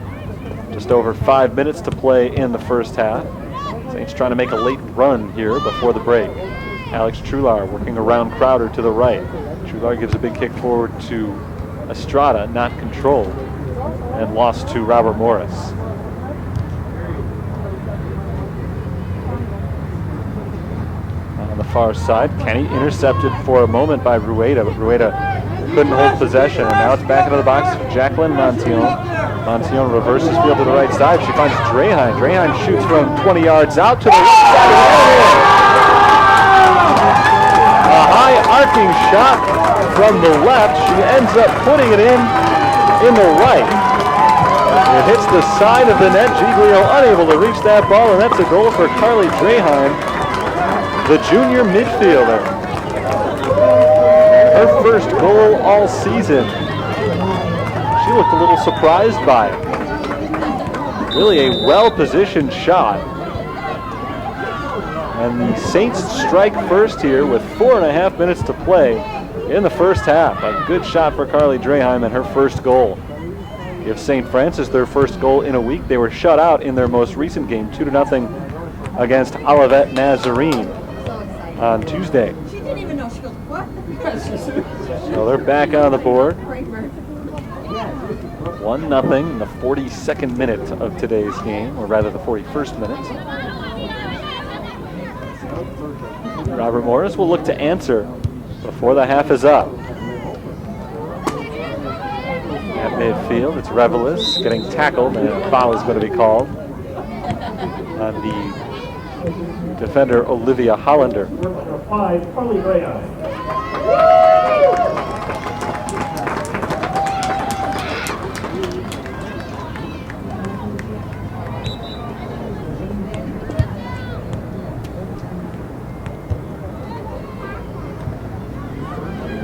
Just over 5 minutes to play in the first half. Saints trying to make a late run here before the break. Alex Trular working around Crowder to the right. Trular gives a big kick forward to Estrada, not controlled, and lost to Robert Morris. far side. Kenny intercepted for a moment by Rueda, but Rueda couldn't hold possession, and now it's back into the box for Jacqueline Montillon. Montillon reverses field to the right side. She finds Draheim. Draheim shoots from 20 yards out to the right side. A high arcing shot from the left. She ends up putting it in the right. It hits the side of the net. Giglio unable to reach that ball, and that's a goal for Carly Draheim, the junior midfielder. Her first goal all season. She looked a little surprised by it. Really a well-positioned shot. And the Saints strike first here with 4.5 minutes to play in the first half. A good shot for Carly Draheim and her first goal. Give St. Francis their first goal in a week. They were shut out in their most recent game, 2-0 against Olivet Nazarene on Tuesday. She didn't even know. She goes, what? So they're back on the board. 1-0 in the 42nd minute of today's game, or rather the 41st minute. Robert Morris will look to answer before the half is up. At midfield, it's Revelis getting tackled, and a foul is going to be called on the defender Olivia Hollander. Number 5, Carly Draheim.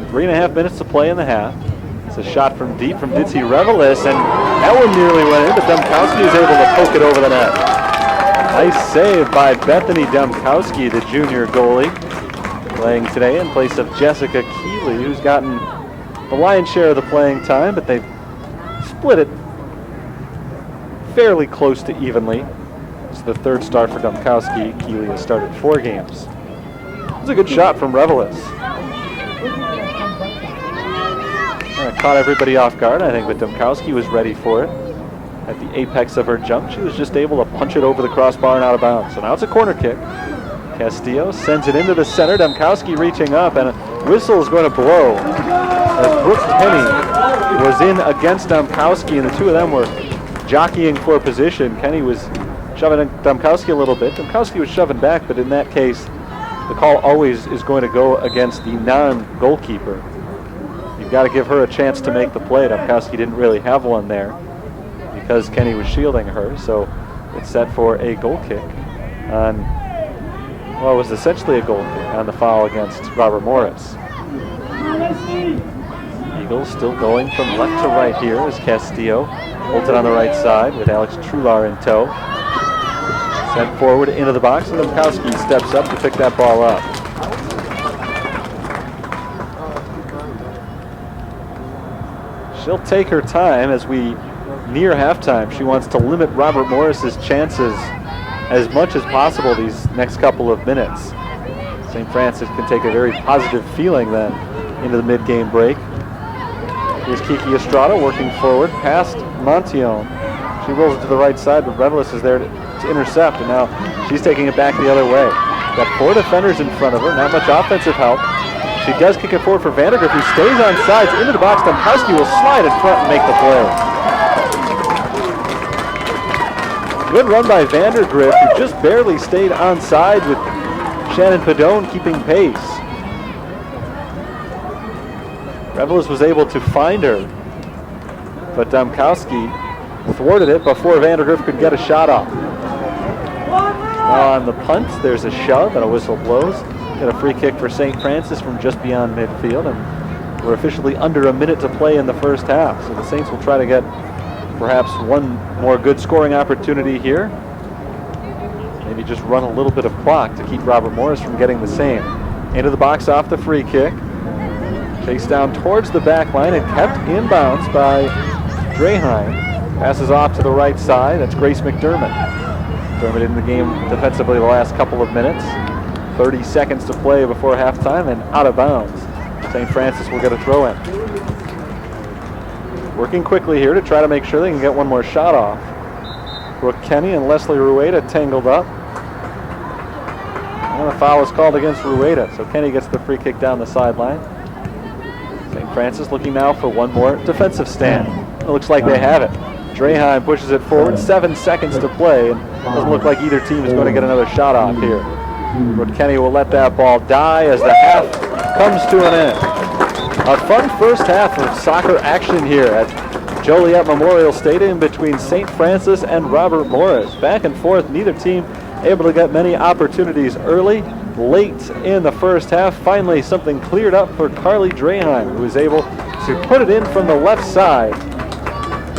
3.5 minutes to play in the half. It's a shot from deep from Ditzy Revelis, and that one nearly went in, but Dumkowski is able to poke it over the net. Nice save by Bethany Dumkowski, the junior goalie, playing today in place of Jessica Keeley, who's gotten the lion's share of the playing time, but they've split it fairly close to evenly. It's the third start for Dumkowski. Keeley has started 4 games. It was a good shot from Revelis. Caught everybody off guard, I think, but Dumkowski was ready for it. At the apex of her jump, she was just able to punch it over the crossbar and out of bounds. So now it's a corner kick. Castillo sends it into the center. Dumkowski reaching up, and a whistle is going to blow as Brooke Penny was in against Dumkowski, and the two of them were jockeying for position. Kenny was shoving Dumkowski a little bit. Dumkowski was shoving back, but in that case, the call always is going to go against the non-goalkeeper. You've got to give her a chance to make the play. Dumkowski didn't really have one there because Kenny was shielding her, so it's set for a goal kick on, well, it was essentially a goal kick on the foul against Robert Morris. Eagles still going from left to right here as Castillo holds it on the right side with Alex Trular in tow. Sent forward into the box, and Dumkowski steps up to pick that ball up. She'll take her time as we near halftime. She wants to limit Robert Morris's chances as much as possible these next couple of minutes. St. Francis can take a very positive feeling then into the mid-game break. Here's Kiki Estrada working forward past Montillon. She rolls it to the right side, but Revelis is there to intercept, and now she's taking it back the other way. Got 4 defenders in front of her, not much offensive help. She does kick it forward for Vandergriff, who stays on sides into the box. Dumkowski will slide in front and make the play. Good run by Vandergriff, who just barely stayed on side with Shannon Padone keeping pace. Revelis was able to find her, but Dumkowski thwarted it before Vandergriff could get a shot off. Now on the punt, there's a shove and a whistle blows. Got a free kick for St. Francis from just beyond midfield, and we're officially under a minute to play in the first half. So the Saints will try to get perhaps one more good scoring opportunity here. Maybe just run a little bit of clock to keep Robert Morris from getting the same. Into the box off the free kick. Chased down towards the back line and kept in bounds by Draheim. Passes off to the right side. That's Grace McDermott. McDermott in the game defensively the last couple of minutes. 30 seconds to play before halftime and out of bounds. St. Francis will get a throw in. Working quickly here to try to make sure they can get one more shot off. Brooke Kenny and Leslie Rueda tangled up. And the foul is called against Rueda, so Kenny gets the free kick down the sideline. St. Francis looking now for one more defensive stand. It looks like they have it. Draheim pushes it forward, 7 seconds to play, and doesn't look like either team is going to get another shot off here. But Kenny will let that ball die as the half comes to an end. A fun first half of soccer action here at Joliet Memorial Stadium between St. Francis and Robert Morris. Back and forth, neither team able to get many opportunities early. Late in the first half, finally something cleared up for Carly Draheim, who was able to put it in from the left side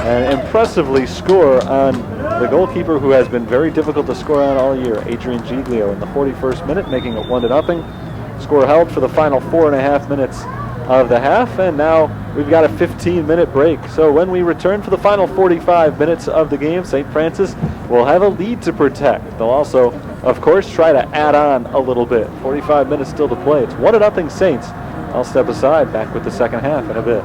and impressively score on the goalkeeper who has been very difficult to score on all year, Adrian Giglio, in the 41st minute, making it 1-0. Score held for the final 4.5 minutes of the half, and now we've got a 15-minute break. So when we return for the final 45 minutes of the game, St. Francis will have a lead to protect. They'll also, of course, try to add on a little bit. 45 minutes still to play. It's 1-0 Saints. I'll step aside, back with the second half in a bit.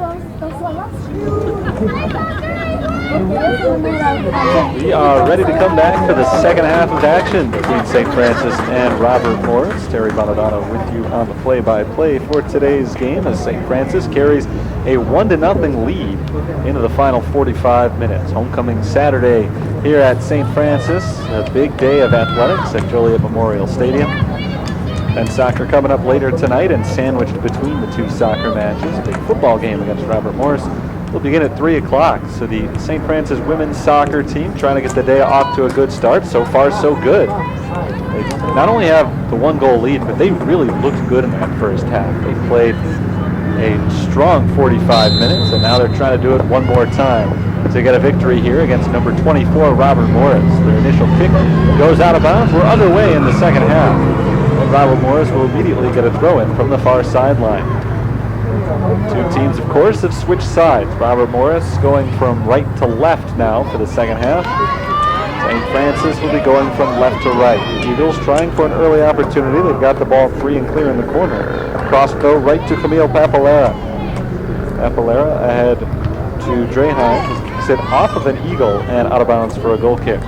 We are ready to come back for the second half of action between St. Francis and Robert Morris. Terry Bonadonna with you on the play-by-play for today's game as St. Francis carries a 1-0 lead into the final 45 minutes. Homecoming Saturday here at St. Francis, a big day of athletics at Joliet Memorial Stadium. And soccer coming up later tonight, and sandwiched between the two soccer matches, a big football game against Robert Morris will begin at 3 o'clock. So the St. Francis women's soccer team trying to get the day off to a good start. So far, so good. They not only have the 1-goal lead, but they really looked good in that first half. They played a strong 45 minutes, and now they're trying to do it one more time to get a victory here against number 24, Robert Morris. Their initial kick goes out of bounds. We're underway in the second half, and Robert Morris will immediately get a throw-in from the far sideline. Two teams, of course, have switched sides. Robert Morris going from right to left now for the second half. St. Francis will be going from left to right. The Eagles trying for an early opportunity. They've got the ball free and clear in the corner. Cross though right to Camille Papalera. Papalera ahead to Draheim, sit off of an Eagle and out of bounds for a goal kick.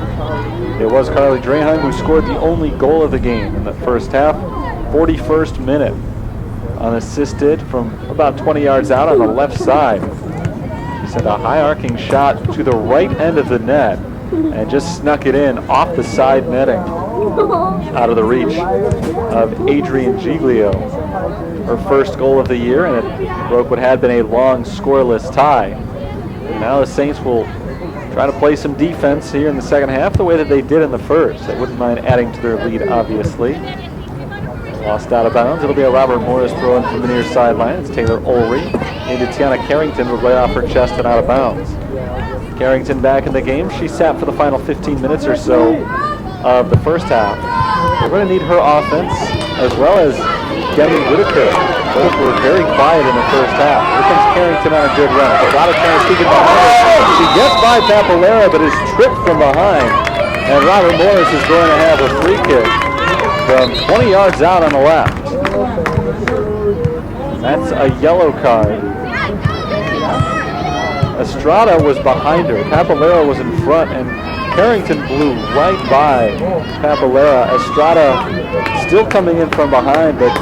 It was Carly Draheim who scored the only goal of the game in the first half, 41st minute. Unassisted from about 20 yards out on the left side. He sent a high arcing shot to the right end of the net and just snuck it in off the side netting out of the reach of Adrian Giglio. Her first goal of the year, and it broke what had been a long scoreless tie. Now the Saints will try to play some defense here in the second half the way that they did in the first. They wouldn't mind adding to their lead, obviously. Lost out of bounds. It'll be a Robert Morris throw in from the near sideline. It's Taylor Ulrey into Tiana Carrington with right off her chest and out of bounds. Carrington back in the game. She sat for the final 15 minutes or so of the first half. We're going to need her offense as well as Demi Whitaker. Both were very quiet in the first half. Here comes Carrington on a good run. A lot of trying to sneak it behind her. She gets by Papalera but is tripped from behind. And Robert Morris is going to have a free kick from 20 yards out on the left. That's a yellow card. Estrada was behind her. Papalera was in front, and Carrington blew right by Papalera. Estrada still coming in from behind, but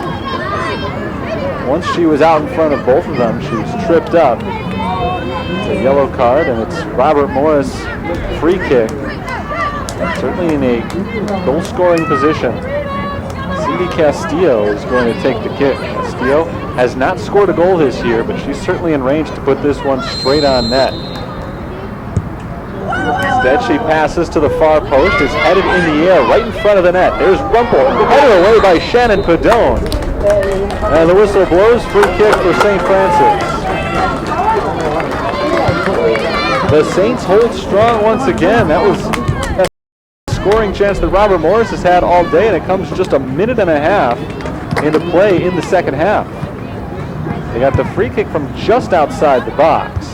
once she was out in front of both of them, she was tripped up. It's a yellow card, and it's Robert Morris free kick. Certainly in a goal-scoring position. Cindy Castillo is going to take the kick. Castillo has not scored a goal this year, but she's certainly in range to put this one straight on net. Instead, she passes to the far post, is headed in the air right in front of the net. There's Rumpel, headed away by Shannon Padone. And the whistle blows, free kick for St. Francis. The Saints hold strong once again. That was scoring chance that Robert Morris has had all day, and it comes just a minute and a half into play in the second half. They got the free kick from just outside the box.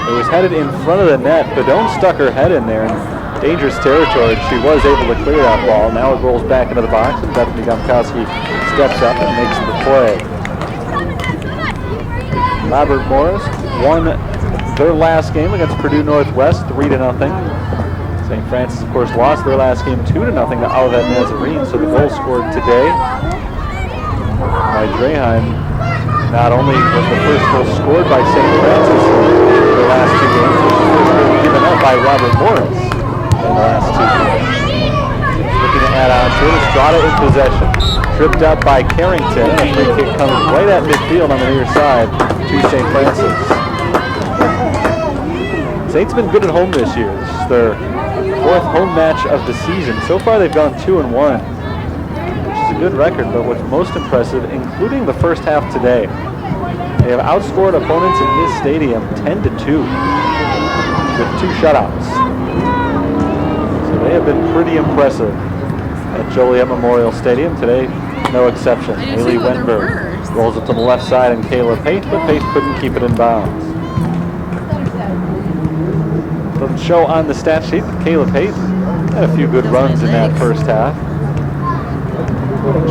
It was headed in front of the net. Padone stuck her head in there in dangerous territory. She was able to clear that ball. Now it rolls back into the box, and Bethany Gomkowski steps up and makes the play. Robert Morris won their last game against Purdue Northwest 3-0. St. Francis, of course, lost their last game 2-0 to Olivet Nazarene, so the goal scored today by Draheim not only was the first goal scored by St. Francis in the last two games, it was the first goal given up by Robert Morris in the last two games. Looking to add on to it, Estrada in possession. Tripped up by Carrington, and a free kick comes right at midfield on the near side to St. Francis. Saints have been good at home this year. This is their fourth home match of the season. So far they've gone 2-1, which is a good record, but what's most impressive, including the first half today, they have outscored opponents in this stadium 10-2 with 2 shutouts. So they have been pretty impressive at Joliet Memorial Stadium. Today, no exception. Haley Wenberg rolls it to the left side and Kayla Pate, but Pate couldn't keep it in bounds. Doesn't show on the stat sheet, but Kayla Pate had a few good runs in that first half.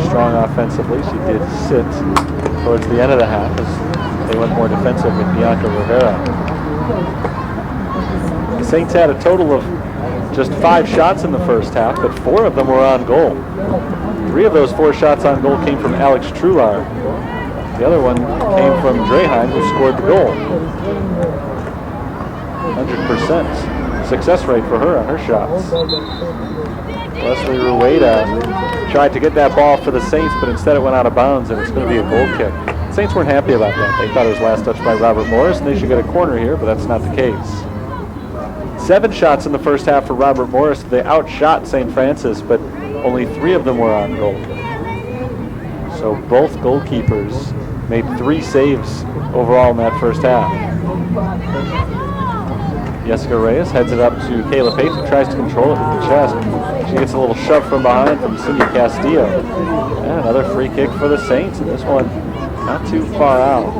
Strong offensively, she did sit towards the end of the half as they went more defensive with Bianca Rivera. The Saints had a total of just 5 shots in the first half, but 4 of them were on goal. 3 of those 4 shots on goal came from Alex Trular. The other one came from Dreheim, who scored the goal. 100% success rate for her on her shots. Leslie Rueda tried to get that ball for the Saints, but instead it went out of bounds, and it's going to be a goal kick. Saints weren't happy about that. They thought it was last touch by Robert Morris, and they should get a corner here, but that's not the case. 7 shots in the first half for Robert Morris. They outshot St. Francis, but only 3 of them were on goal. So both goalkeepers made 3 saves overall in that first half. Jessica Reyes heads it up to Kayla Pace, who tries to control it with the chest. She gets a little shove from behind from Cindy Castillo. And another free kick for the Saints, and this one not too far out.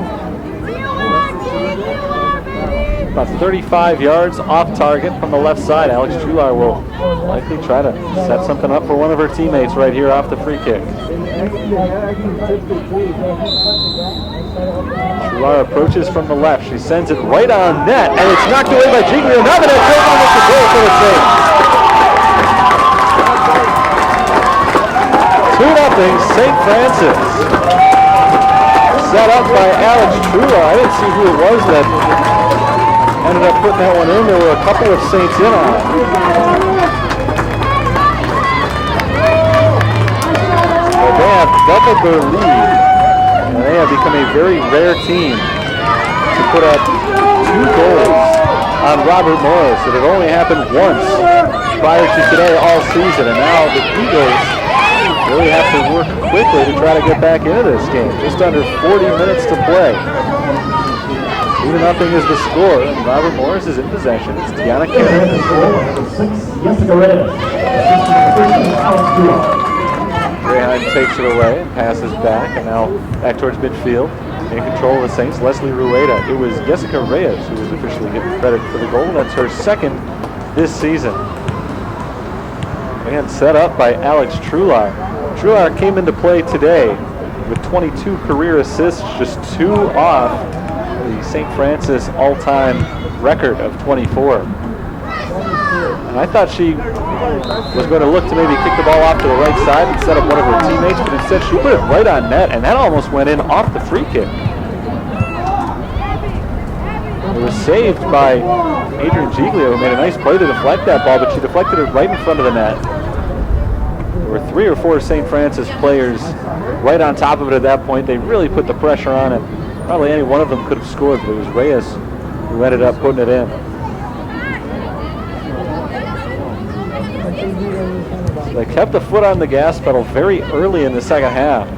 About 35 yards off target from the left side. Alex Trular will likely try to set something up for one of her teammates right here off the free kick. Trular approaches from the left. She sends it right on net, and it's knocked away by Giglio. Now the net goes with the goal for the Saints. 2-0 St. Francis. Set up by Alex Trular. I didn't see who it was that ended up putting that one in. There were a couple of Saints in on it. Well, they have doubled their lead, and they have become a very rare team to put up 2 goals on Robert Morris. It had only happened once prior to today all season, and now the Eagles really have to work quickly to try to get back into this game. Just under 40 minutes to play. 2-0 is the score, and Robert Morris is in possession. It's Tiana Cannon. Dreheim takes it away and passes back, and now back towards midfield. In control of the Saints, Leslie Rueda. It was Jessica Reyes who was officially getting credit for the goal. That's her 2nd this season. And set up by Alex Trular. Trular came into play today with 22 career assists, just 2 off the St. Francis all-time record of 24. And I thought she was going to look to maybe kick the ball off to the right side and set up one of her teammates, but instead she put it right on net, and that almost went in off the free kick. It was saved by Adrian Giglio, who made a nice play to deflect that ball, but she deflected it right in front of the net. There were 3 or 4 St. Francis players right on top of it at that point. They really put the pressure on it. Probably any one of them could have scored, but it was Reyes who ended up putting it in. They kept the foot on the gas pedal very early in the second half,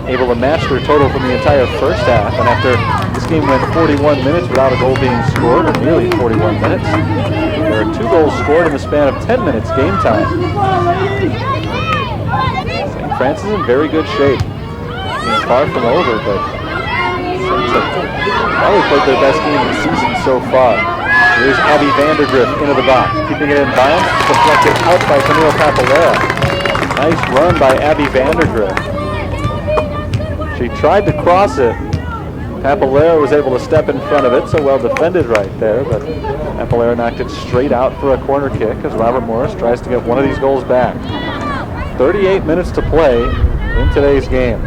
able to match their total from the entire first half. And after this game went 41 minutes without a goal being scored, or nearly 41 minutes, there are 2 goals scored in the span of 10 minutes game time. St. Francis in very good shape. It's far from over, but Saints have probably played their best game of the season so far. Here's Abby Vandergrift into the box, keeping it in bounds, deflected out by Camille Papalera. Nice run by Abby Vandergrift. She tried to cross it. Papalera was able to step in front of it, so well defended right there, but Papalera knocked it straight out for a corner kick as Robert Morris tries to get one of these goals back. 38 minutes to play in today's game.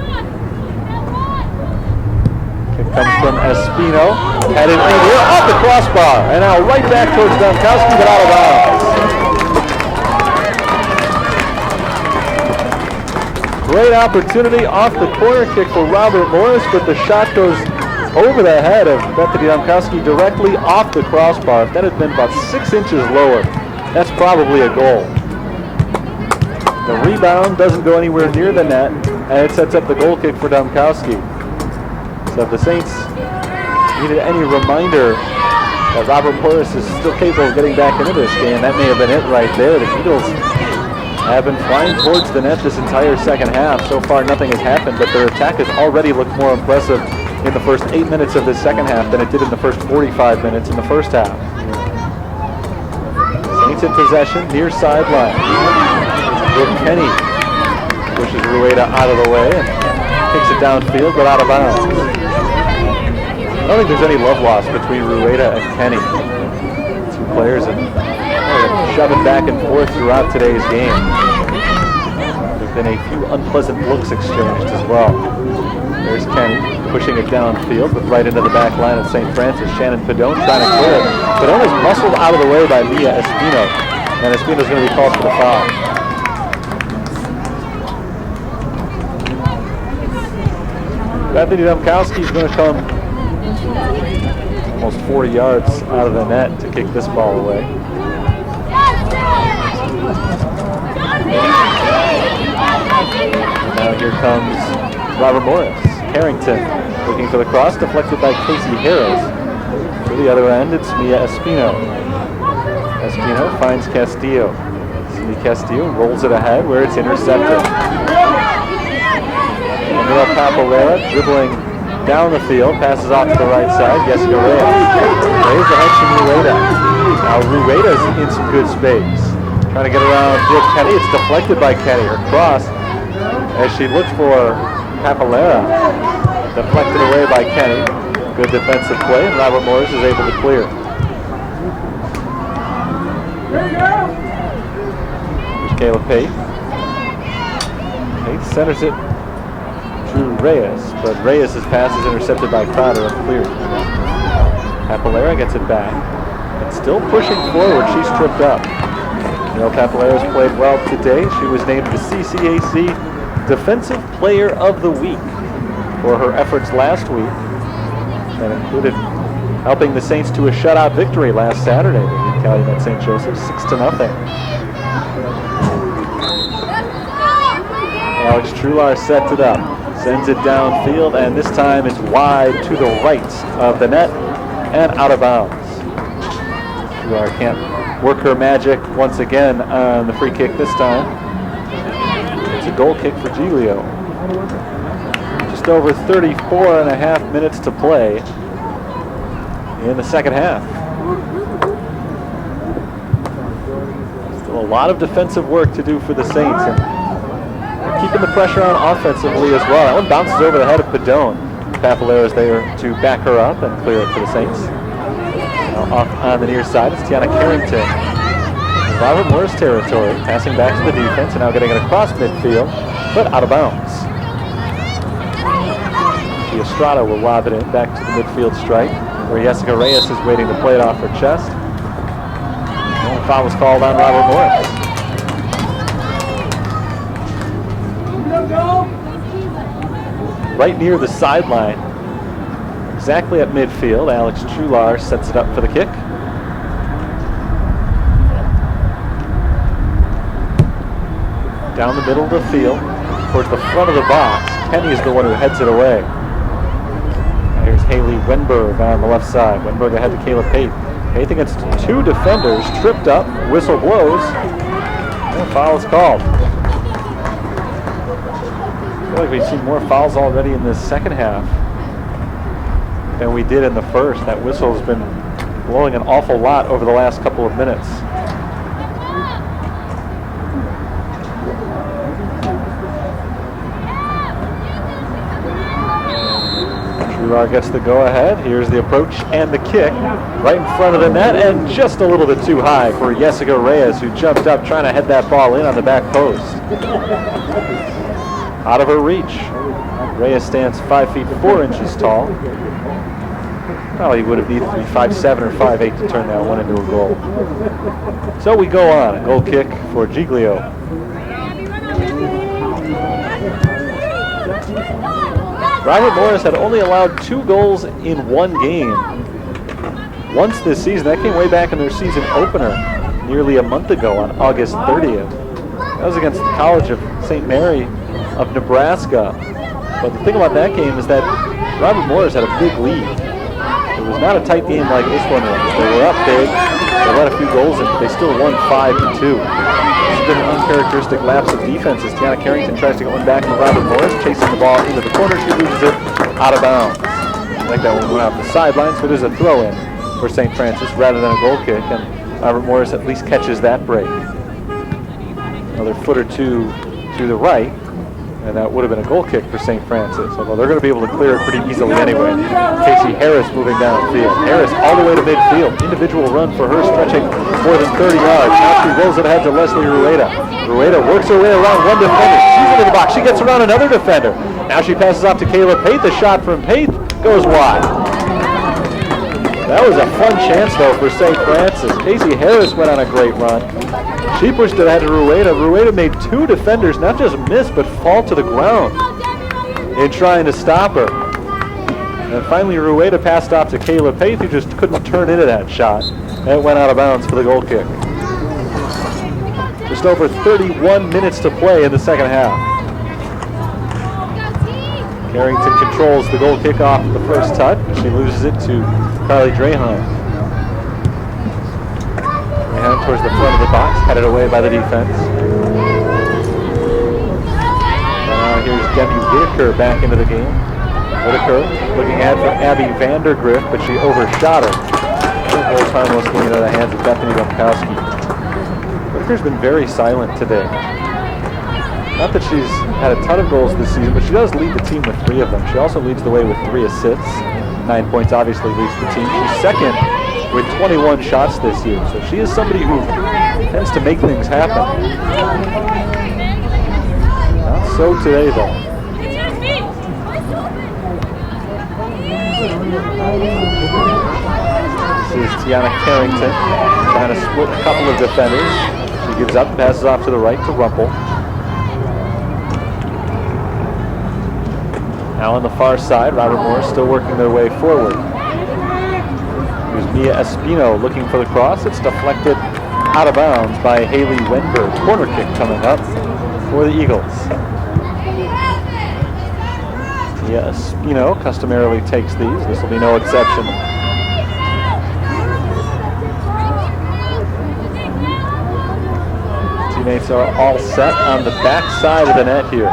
Kick comes from Espino, headed in here, off the crossbar, and now right back towards Domkowski, but out of bounds. Great opportunity off the corner kick for Robert Morris, but the shot goes over the head of Bethany Domkowski directly off the crossbar. If that had been about 6 inches lower, that's probably a goal. The rebound doesn't go anywhere near the net, and it sets up the goal kick for Domkowski. So if the Saints needed any reminder that Robert Morris is still capable of getting back into this game, that may have been it right there. The Eagles have been flying towards the net this entire second half. So far nothing has happened, but their attack has already looked more impressive in the first 8 minutes of this second half than it did in the first 45 minutes in the first half. Saints in possession, near sideline. Brooke Kenny pushes Rueda out of the way, and kicks it downfield, but out of bounds. I don't think there's any love lost between Rueda and Kenny. Two players have shoving back and forth throughout today's game. There have been a few unpleasant looks exchanged as well. There's Kenny pushing it downfield, but right into the back line of St. Francis. Shannon Padone trying to clear it. Padone is muscled out of the way by Mia Espino, and Espino's going to be called for the foul. Bethany Domkowski is going to come almost 40 yards out of the net to kick this ball away. Now here comes Robert Morris. Harrington looking for the cross, deflected by Casey Harris. To the other end, it's Mia Espino. Espino finds Castillo. See Castillo rolls it ahead where it's intercepted. Emil Papalera dribbling down the field, passes off to the right side. Jessica Reyes raised the head to Rueda. Now Rueda's in some good space. Trying to get around Brooke Kenny. It's deflected by Kenny. Her cross, as she looked for Papalera, deflected away by Kenny. Good defensive play, and Robert Morris is able to clear. Here's Kayla Pate. Pate centers it to Reyes, but Reyes' pass is intercepted by Crowder and cleared. Papalera gets it back, and still pushing forward, she's tripped up. Papalera's played well today. She was named the CCAC Defensive Player of the Week for her efforts last week. That included helping the Saints to a shutout victory last Saturday. They beat Calumet St. Joseph 6-0. Alex Trular sets it up, sends it downfield, and this time it's wide to the right of the net and out of bounds. Trular can't work her magic once again on the free kick this time. It's a goal kick for Giglio. Just over 34 and a half minutes to play in the second half. Still a lot of defensive work to do for the Saints, and keeping the pressure on offensively as well. That one bounces over the head of Padone. Papalera is there to back her up and clear it for the Saints. Off on the near side, it's Tiana Carrington. Robert Morris territory, passing back to the defense, and now getting it across midfield, but out of bounds. The Estrada will lob it in back to the midfield stripe, where Jessica Reyes is waiting to play it off her chest. And the foul was called on Robert Morris. Right near the sideline, exactly at midfield, Alex Trular sets it up for the kick. Down the middle of the field, towards the front of the box. Kenny is the one who heads it away. Here's Haley Wenberg on the left side. Wenberg ahead to Kayla Pate. Pate against two defenders, tripped up, whistle blows, and foul is called. I feel like we've seen more fouls already in this second half than we did in the first. That whistle has been blowing an awful lot over the last couple of minutes. Trular gets the go-ahead. Here's the approach and the kick right in front of the net, and just a little bit too high for Jessica Reyes, who jumped up trying to head that ball in on the back post. Out of her reach. Reyes stands 5 feet 4 inches tall. Probably would have needed to be 5'7" or 5'8" to turn that one into a goal. So we go on. A goal kick for Giglio. Robert Morris had only allowed 2 goals in one game once this season. That came way back in their season opener nearly a month ago on August 30th. That was against the College of St. Mary of Nebraska. But the thing about that game is that Robert Morris had a big lead. It was not a tight game like this one was. They were up big, they let a few goals in, but they still won 5-2. This has been an uncharacteristic lapse of defense as Tiana Carrington tries to go in back to Robert Morris, chasing the ball into the corner. She loses it out of bounds. I think that one went off the sideline, so it is a throw-in for St. Francis rather than a goal kick, and Robert Morris at least catches that break. Another foot or two to the right, And that would have been a goal kick for St. Francis, although they're going to be able to clear it pretty easily anyway. Casey Harris moving downfield. Harris all the way to midfield. Individual run for her, stretching more than 30 yards. Now she rolls it ahead to Leslie Rueda. Rueda works her way around one defender. She's into the box. She gets around another defender. Now she passes off to Kayla Paith. The shot from Paith goes wide. That was a fun chance, though, for St. Francis. Casey Harris went on a great run. She pushed it ahead to Rueda. Rueda made two defenders not just miss, but fall to the ground in trying to stop her. And finally, Rueda passed off to Kayla Paith, who just couldn't turn into that shot. And it went out of bounds for the goal kick. Just over 31 minutes to play in the second half. Carrington controls the goal kick off the first touch. She loses it to Carly Drahan. Drahan towards the front of the box, headed away by the defense. Here's Demi Whitaker back into the game. Whitaker looking ahead for Abby Vandergrift, but she overshot her. The goal's harmlessly into the hands of Bethany Domkowski. Whitaker's been very silent today. Not that she's had a ton of goals this season, but she does lead the team with 3 of them. She also leads the way with 3 assists. 9 points obviously leads the team. She's second with 21 shots this year, so she is somebody who tends to make things happen. Not so today, though. This is Tiana Carrington trying to split a couple of defenders. She gives up, passes off to the right to Rumpel. Now on the far side, Robert Morris still working their way forward. Here's Mia Espino looking for the cross. It's deflected out of bounds by Haley Wenberg. Corner kick coming up for the Eagles. Mia Espino customarily takes these. This will be no exception. Teammates are all set on the back side of the net here.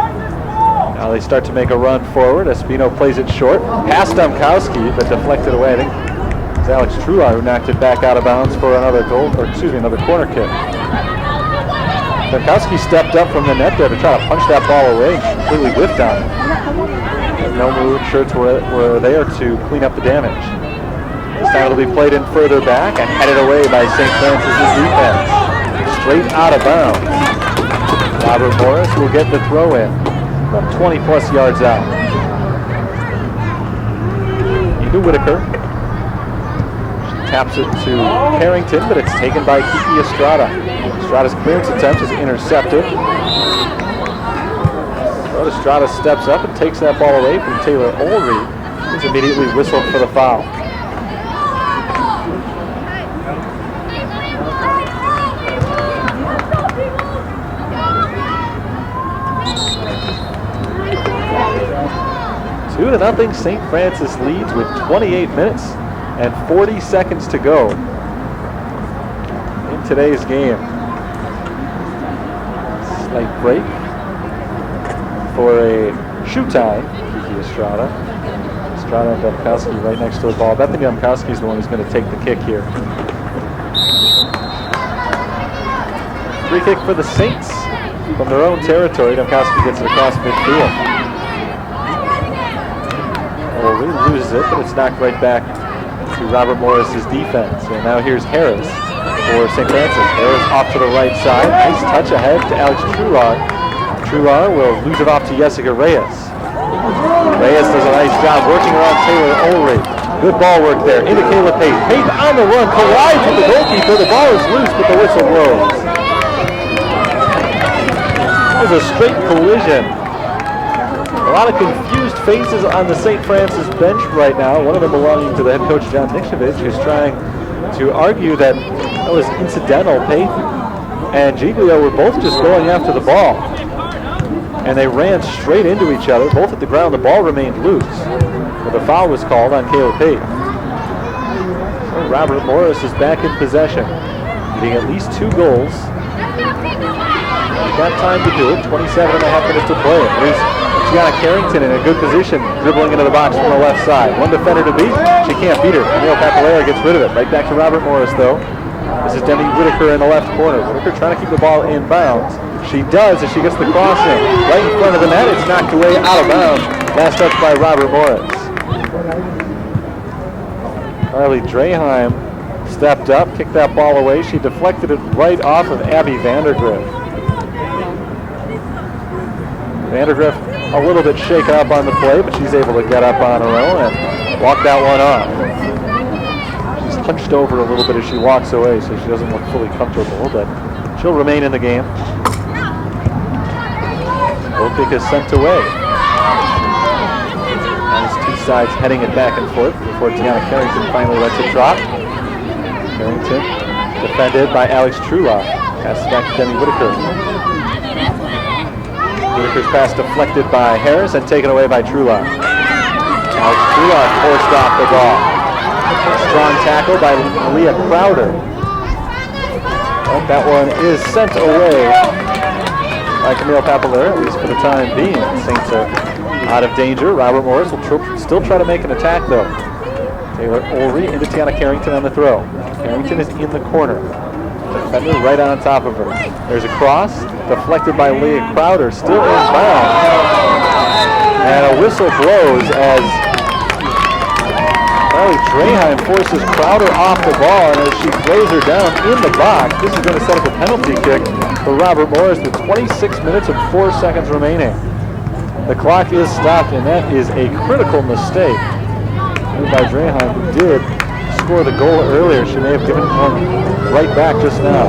Now they start to make a run forward. Espino plays it short. Past Domkowski, but deflected away. I think it was Alex Truar who knocked it back out of bounds for another another corner kick. Domkowski stepped up from the net there to try to punch that ball away. Completely whiffed on it. No move, shirts were there to clean up the damage. This time it'll be played in further back and headed away by St. Francis' defense. Straight out of bounds. Robert Morris will get the throw in. About 20 plus yards out. Eva Whitaker. She taps it to Carrington, but it's taken by Kiki Estrada. Estrada's clearance attempt is intercepted. But Estrada steps up and takes that ball away from Taylor Ulrey. He's immediately whistled for the foul. Two to nothing, St. Francis leads with 28 minutes and 40 seconds to go in today's game. Slight break for a shoot time. Kiki Estrada. Estrada and Domkowski right next to the ball. Bethany Domkowski is the one who's going to take the kick here. Free kick for the Saints from their own territory. Domkowski gets it across midfield. Ulrey loses it, but it's knocked right back to Robert Morris's defense. And now here's Harris for St. Francis. Harris off to the right side. Nice touch ahead to Alex Truar. Truar will lose it off to Jessica Reyes. Reyes does a nice job working around Taylor Ulrey. Good ball work there into Kayla Paith. Paith on the run, collides with the goalkeeper. The ball is loose, but the whistle blows. It was a straight collision. A lot of confused faces on the St. Francis bench right now. One of them belonging to the head coach, John Nikshevich, who's trying to argue that that was incidental. Paith and Giglio were both just going after the ball. And they ran straight into each other, both at the ground. The ball remained loose. But the foul was called on Kayla Paith. So Robert Morris is back in possession, getting at least 2 goals. Got time to do it. 27 and a half minutes to play. Here's Tiana Carrington in a good position, dribbling into the box from the left side. One defender to beat. She can't beat her. Neil Papalera gets rid of it. Right back to Robert Morris, though. This is Demi Whitaker in the left corner. Whitaker trying to keep the ball in bounds. She does as she gets the crossing. Right in front of the net, it's knocked away out of bounds. Last touch by Robert Morris. Carly Draheim stepped up, kicked that ball away. She deflected it right off of Abby Vandergriff. Vandergriff a little bit shaken up on the play, but she's able to get up on her own and walk that one off. She's hunched over a little bit as she walks away, so she doesn't look fully comfortable, but she'll remain in the game. Goal kick is sent away. These two sides heading it back and forth before Tiana Carrington finally lets it drop. Carrington defended by Alex Trulaw. Passes back to Demi Whitaker. Whitaker's pass deflected by Harris and taken away by Trulaw. Alex Trulaw forced off the ball. A strong tackle by Leah Crowder. But that one is sent away by Camille Papalera, at least for the time being. Saints are out of danger. Robert Morris will still try to make an attack, though. Taylor Ulrey into Tiana Carrington on the throw. Carrington is in the corner. Defender right on top of her. There's a cross, deflected by Leah Crowder, still in bounds. And a whistle blows as Carly Draheim forces Crowder off the ball, and as she throws her down in the box, this is going to set up a penalty kick for Robert Morris with 26 minutes and 4 seconds remaining. The clock is stopped, and that is a critical mistake made by Draheim, who did score the goal earlier. She may have given one right back just now.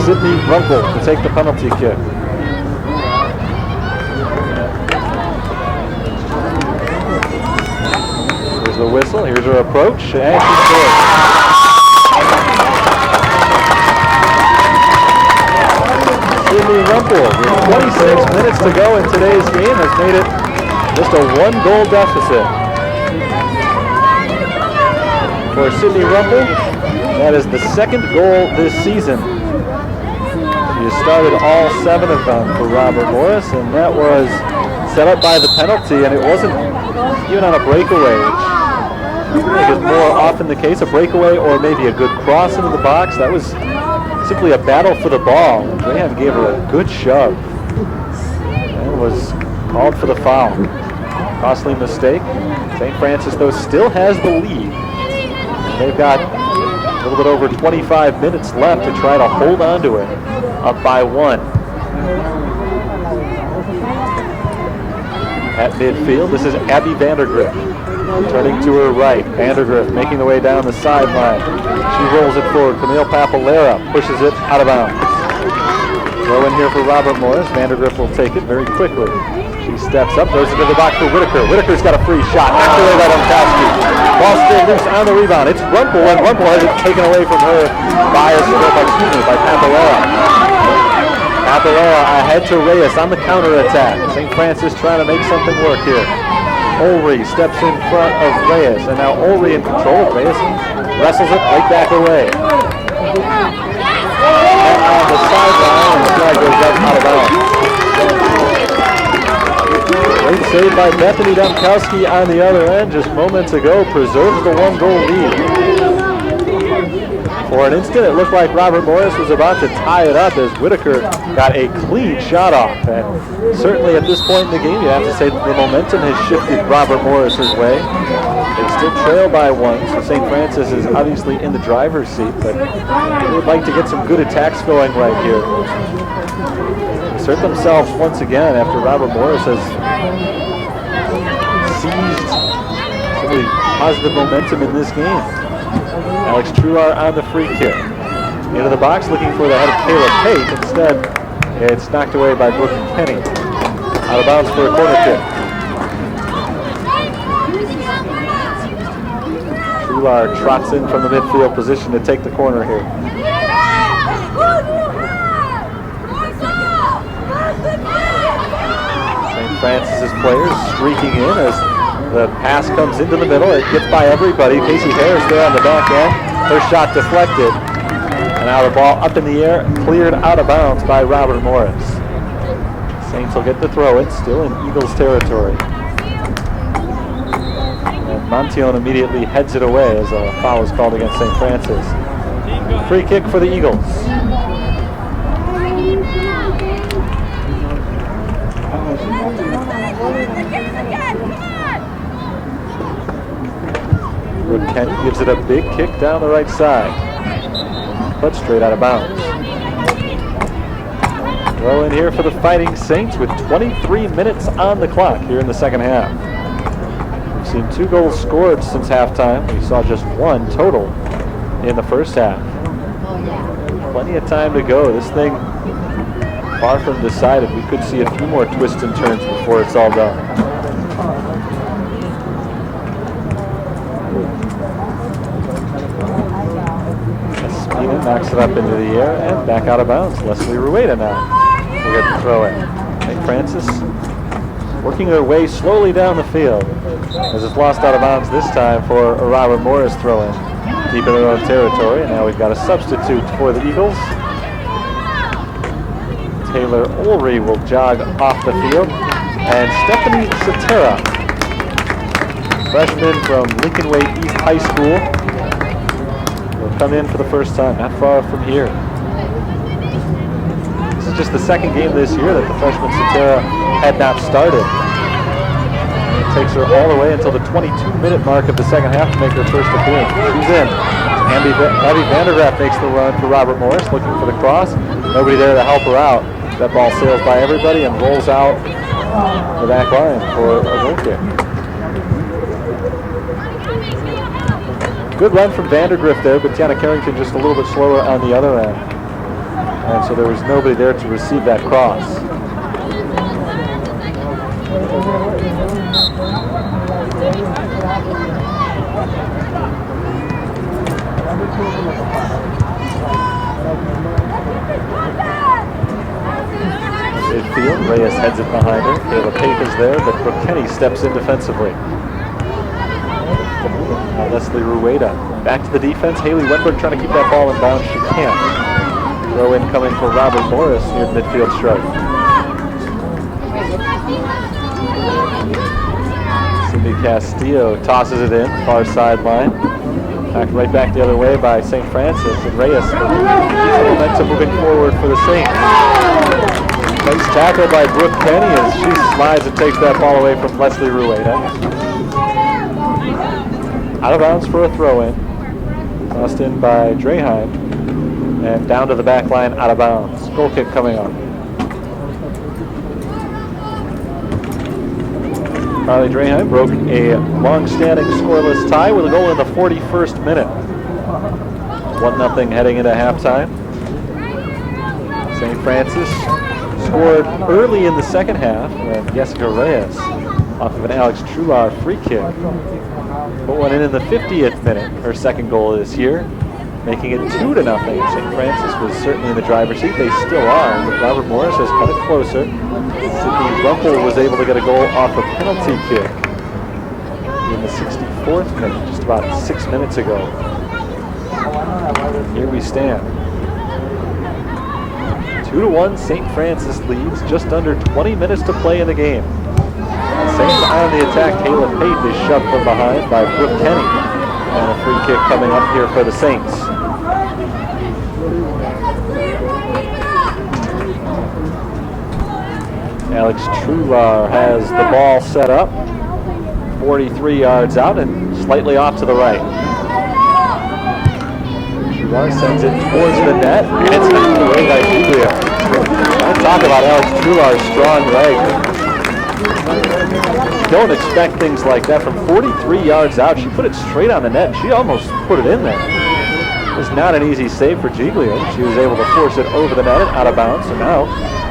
Sydney Rumpel to take the penalty kick. Here's the whistle, here's her approach, and she scores. Sydney Rumpel, with 26 minutes to go in today's game, has made it just a one-goal deficit. For Sydney Rumpel, that is the second goal this season. She has started all 7 of them for Robert Morris, and that was set up by the penalty, and it wasn't even on a breakaway, which I think is more often the case, a breakaway or maybe a good cross into the box. That was simply a battle for the ball. Draheim gave her a good shove and was called for the foul. Costly mistake. St. Francis, though, still has the lead. They've got a little bit over 25 minutes left to try to hold on to it, up by 1. At midfield, this is Abby Vandergriff. Turning to her right, Vandergriff making the way down the sideline. She rolls it forward. Camille Papalera pushes it out of bounds. Throw in here for Robert Morris. Vandergriff will take it very quickly. She steps up, throws it to the box for Whitaker. Whitaker's got a free shot. Knocked away by Domkowski. Ball still loose on the rebound. It's Rumpel, and Rumpel has it taken away from her by Papalera. Papalera ahead to Reyes on the counterattack. St. Francis trying to make something work here. Ulrey steps in front of Reyes, and now Ulrey in control. Reyes wrestles it right back away. And on the sideline, and the flag goes up out of bounds. Great save by Bethany Domkowski on the other end just moments ago, preserves the 1-goal lead. For an instant, it looked like Robert Morris was about to tie it up as Whitaker got a clean shot off. And certainly at this point in the game, you have to say that the momentum has shifted Robert Morris's way. They still trail by 1, so St. Francis is obviously in the driver's seat, but they would like to get some good attacks going right here. Assert themselves once again after Robert Morris has seized some really positive momentum in this game. Alex Trular on the free kick. Into the box looking for the head of Kayla Pate. Instead, it's knocked away by Brooke Kenny. Out of bounds for a corner kick. Trular trots in from the midfield position to take the corner here. St. Francis's players streaking in as the pass comes into the middle. It gets by everybody. Casey Harris there on the back end. Her shot deflected. And now the ball up in the air, cleared out of bounds by Robert Morris. Saints will get the throw. It's still in Eagles territory. And Montione immediately heads it away as a foul is called against St. Francis. Free kick for the Eagles. Brooke Kenny gives it a big kick down the right side, but straight out of bounds. Throw in here for the Fighting Saints with 23 minutes on the clock here in the second half. We've seen 2 goals scored since halftime. We saw just 1 total in the first half. Plenty of time to go. This thing far from decided. We could see a few more twists and turns before it's all done. Espina knocks it up into the air and back out of bounds. Leslie Rueda now will get the throw in. St. Francis working their way slowly down the field as it's lost out of bounds this time for a Robert Morris throw in deep in their own territory. And now we've got a substitute for the Eagles. Taylor Ulrey will jog off the field, and Stephanie Satera, freshman from Lincoln Way East High School, will come in for the first time, not far from here. This is just the second game this year that the freshman Satera had not started. And it takes her all the way until the 22-minute mark of the second half to make her first appearance. She's in. Abby Vandergraaf makes the run for Robert Morris, looking for the cross. Nobody there to help her out. That ball sails by everybody and rolls out the back line for a goal kick. Good run from Vandergrift there, but Tiana Carrington just a little bit slower on the other end. And so there was nobody there to receive that cross. Midfield, Reyes heads it behind her. Kayla Pape is there, but Brooke Kenny steps in defensively. Now Leslie Rueda back to the defense. Haley Wenberg trying to keep that ball in bounds. She can't. Throw in coming for Robert Morris near the midfield stripe. Cindy Castillo tosses it in, far sideline. Back right back the other way by St. Francis, and Reyes keeps the momentum moving forward for the Saints. Nice tackle by Brooke Kenny as she slides and takes that ball away from Leslie Rueda. Out of bounds for a throw-in. Tossed in by Draheim. And down to the back line, out of bounds. Goal kick coming up. Carly Draheim broke a long-standing scoreless tie with a goal in the 41st minute. 1-0 heading into halftime. St. Francis scored early in the second half when Jessica Reyes, off of an Alex Trular free kick, put one in the 50th minute, her second goal this year, making it 2-0. St. Francis was certainly in the driver's seat. They still are, but Robert Morris has cut it closer. Sydney Rumpel was able to get a goal off a penalty kick in the 64th minute, just about 6 minutes ago. Here we stand. 2-1, St. Francis leads, just under 20 minutes to play in the game. Saints on the attack. Kayla Pape is shoved from behind by Brooke Kenny. And a free kick coming up here for the Saints. Alex Trular has the ball set up, 43 yards out and slightly off to the right. Trular sends it towards the net, and it's knocked away by Giglio. Talk about Alex Trular's strong leg. Don't expect things like that from 43 yards out. She put it straight on the net. She almost put it in there. It was not an easy save for Giglio. She was able to force it over the net and out of bounds. So now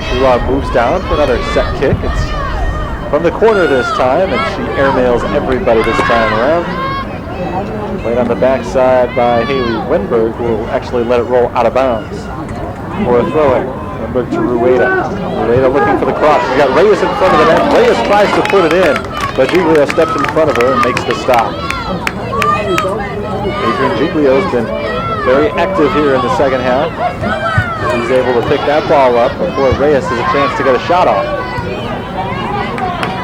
Trular moves down for another set kick. It's from the corner this time, and she airmails everybody this time around. Played on the backside by Haley Wenberg, who will actually let it roll out of bounds for a throw-in. Wenberg to Rueda. Rueda looking for the cross. She's got Reyes in front of the net. Reyes tries to put it in, but Giglio steps in front of her and makes the stop. Adrian Giglio has been very active here in the second half. He's able to pick that ball up before Reyes has a chance to get a shot off.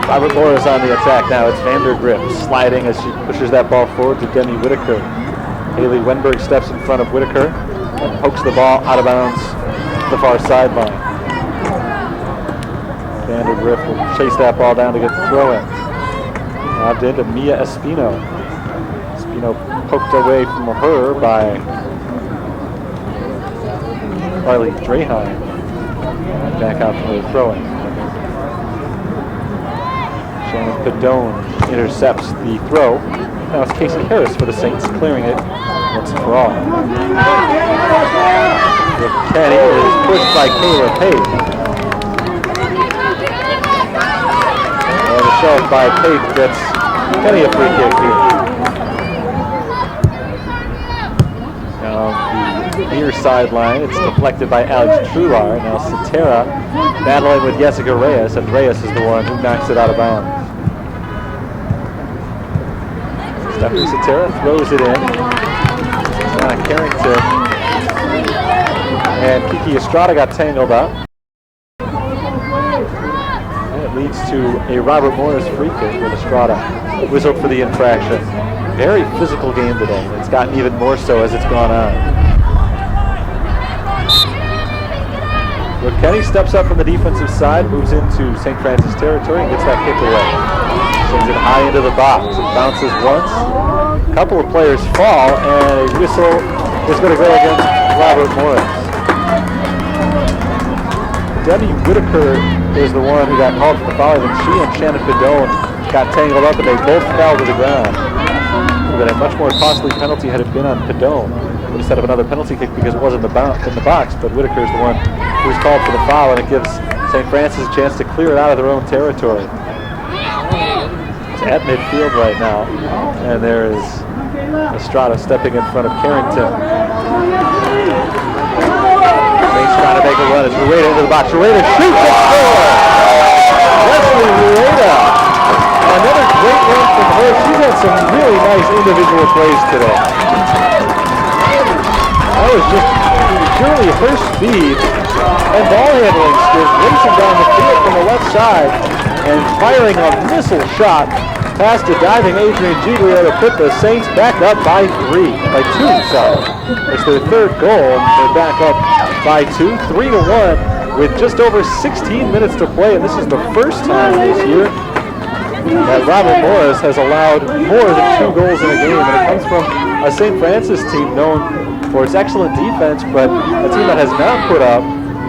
Robert Morris on the attack now. It's Vandergrift sliding as she pushes that ball forward to Demi Whitaker. Haley Wenberg steps in front of Whitaker and pokes the ball out of bounds to the far sideline. Vandergrift will chase that ball down to get the throw in. Lobbed into Mia Espino. Espino poked away from her by Carly Draheim. Back out for the throw in. Shannon Padone intercepts the throw. Now it's Casey Harris for the Saints, clearing it once and for all. Kenny is pushed by Kayla Pate. And a shove by Pate gets Kenny a free kick here. Now the near sideline, it's deflected by Alex Trular. Now Cetera battling with Jessica Reyes, and Reyes is the one who knocks it out of bounds. Stephanie Cetera throws it in. Carrington and Kiki Estrada got tangled up. And it leads to a Robert Morris free kick with Estrada whistled for the infraction. Very physical game today. It's gotten even more so as it's gone on. Kenny steps up from the defensive side, moves into St. Francis territory, and gets that kick away. Sends it high into the box. It bounces once. A couple of players fall, and a whistle is going to go against Robert Morris. Debbie Whitaker is the one who got called for the foul, and she and Shannon Padone got tangled up, and they both fell to the ground. It would have been a much more costly penalty had it been on Padone. We set up another penalty kick because it wasn't in the box, but Whitaker is the one who was called for the foul, and it gives St. Francis a chance to clear it out of their own territory. It's at midfield right now, and there is Estrada stepping in front of Carrington. Saints trying to make a run. It's Rueda into the box. Rueda shoots and scores! Leslie Rueda. Another great run from her. She's had some really nice individual plays today. That was just purely her speed and ball handling skills, racing down the field from the left side and firing a missile shot past a diving Adrian Giglio to put the Saints back up by two. It's their third goal, and they're back up by 2, 3-1, with just over 16 minutes to play, and this is the first time this year that Robert Morris has allowed more than 2 goals in a game, and it comes from a St. Francis team known for its excellent defense, but a team that has not put up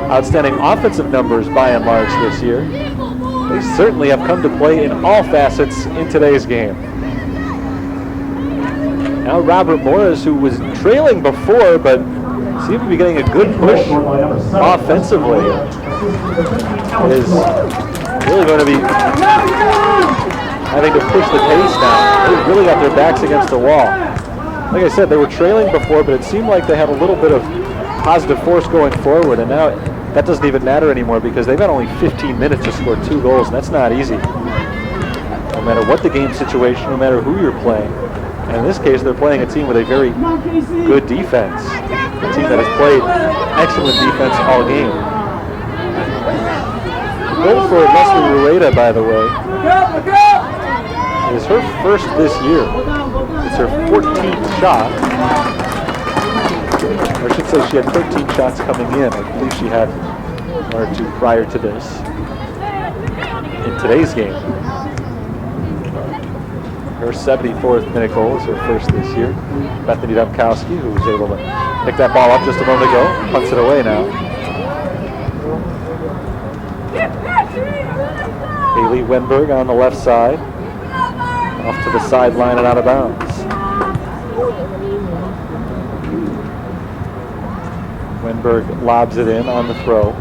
outstanding offensive numbers by and large this year. They certainly have come to play in all facets in today's game. Now Robert Morris, who was trailing before, but seemed to be getting a good push offensively, is really going to be having to push the pace now. They really got their backs against the wall. Like I said, they were trailing before, but it seemed like they had a little bit of positive force going forward, and now that doesn't even matter anymore because they've had only 15 minutes to score 2 goals, and that's not easy. No matter what the game situation, no matter who you're playing. And in this case, they're playing a team with a very good defense. A team that has played excellent defense all game. The goal for Leslie Rueda, by the way, is her first this year. It's her 14th shot. Or I should say she had 13 shots coming in. I believe she had 1 or 2 prior to this in today's game. Her 74th minute goal is her first this year. Bethany Domkowski, who was able to pick that ball up just a moment ago, punts it away now. Haley Wenberg on the left side, off to the sideline and out of bounds. Wenberg lobs it in on the throw.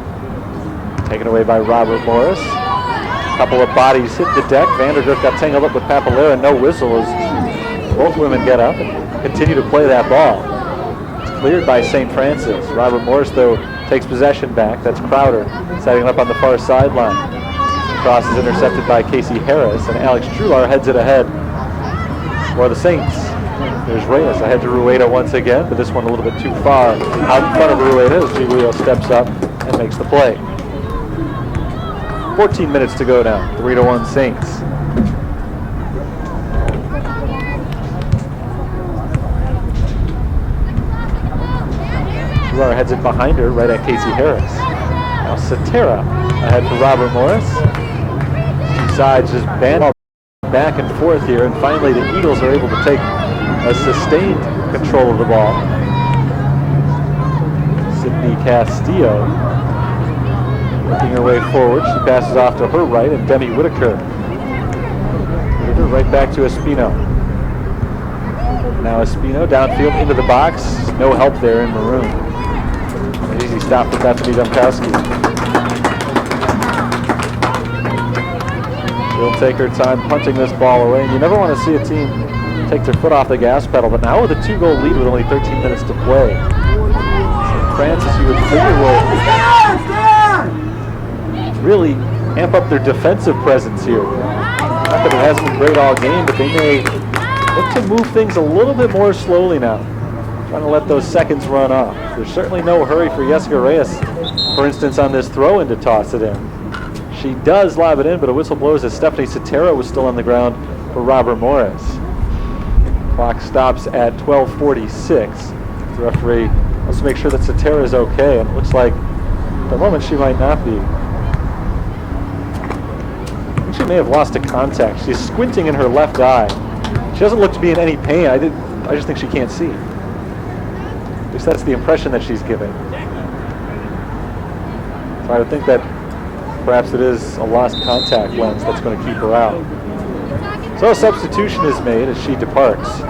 Taken away by Robert Morris. A couple of bodies hit the deck. Vandergrift got tangled up with Papalera. No whistle as both women get up and continue to play that ball. It's cleared by St. Francis. Robert Morris, though, takes possession back. That's Crowder setting up on the far sideline. Cross is intercepted by Casey Harris, and Alex Trular heads it ahead for the Saints. There's Reyes ahead to Rueda once again, but this one a little bit too far out in front of Rueda as Giglio steps up and makes the play. 14 minutes to go now, 3-1 Saints. Ruar heads it behind her, right at Casey Harris. Now Cetera ahead for Robert Morris. Two sides just band back and forth here, and finally the Eagles are able to take a sustained control of the ball. Sydney Castillo working her way forward. She passes off to her right, and Demi Whitaker. Whitaker right back to Espino. Now Espino downfield into the box. No help there in maroon. An easy stop for Bethany Domkowski. She'll take her time punting this ball away. And you never want to see a team take their foot off the gas pedal, but now with a 2-goal lead with only 13 minutes to play, St. Francis, you would figure, will really amp up their defensive presence here. Not that it hasn't been great all game, but they may look to move things a little bit more slowly now, trying to let those seconds run off. There's certainly no hurry for Jessica Reyes, for instance, on this throw-in to toss it in. She does lob it in, but a whistle blows as Stephanie Cetera was still on the ground for Robert Morris. Clock stops at 12:46. The referee wants to make sure that Cetera is okay, and it looks like at the moment she might not be. I think she may have lost a contact. She's squinting in her left eye. She doesn't look to be in any pain. I just think she can't see. At least that's the impression that she's giving. So I would think that perhaps it is a lost contact lens that's going to keep her out. So a substitution is made as she departs.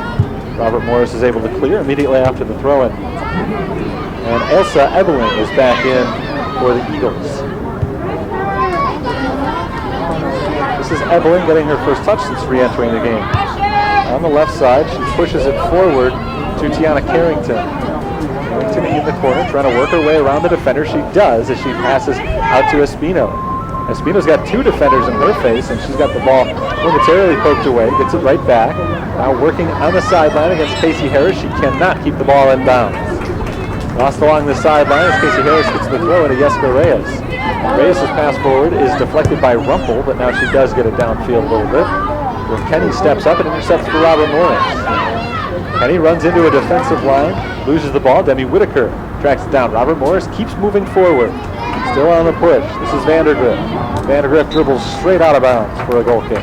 Robert Morris is able to clear immediately after the throw-in. And Elsa Ebeling is back in for the Eagles. This is Ebeling getting her first touch since re-entering the game. On the left side, she pushes it forward to Tiana Carrington. Carrington in the corner, trying to work her way around the defender. She does as she passes out to Espino. Espino's got two defenders in her face, and she's got the ball momentarily poked away, gets it right back. Now working on the sideline against Casey Harris. She cannot keep the ball in bounds. Lost along the sideline as Casey Harris gets the throw into Jessica Reyes. Reyes' pass forward is deflected by Rumpel, but now she does get it downfield a little bit. When Kenny steps up and intercepts for Robert Morris. Kenny runs into a defensive line, loses the ball. Demi Whitaker tracks it down. Robert Morris keeps moving forward. Still on the push. This is Vandergrift. Vandergrift dribbles straight out of bounds for a goal kick.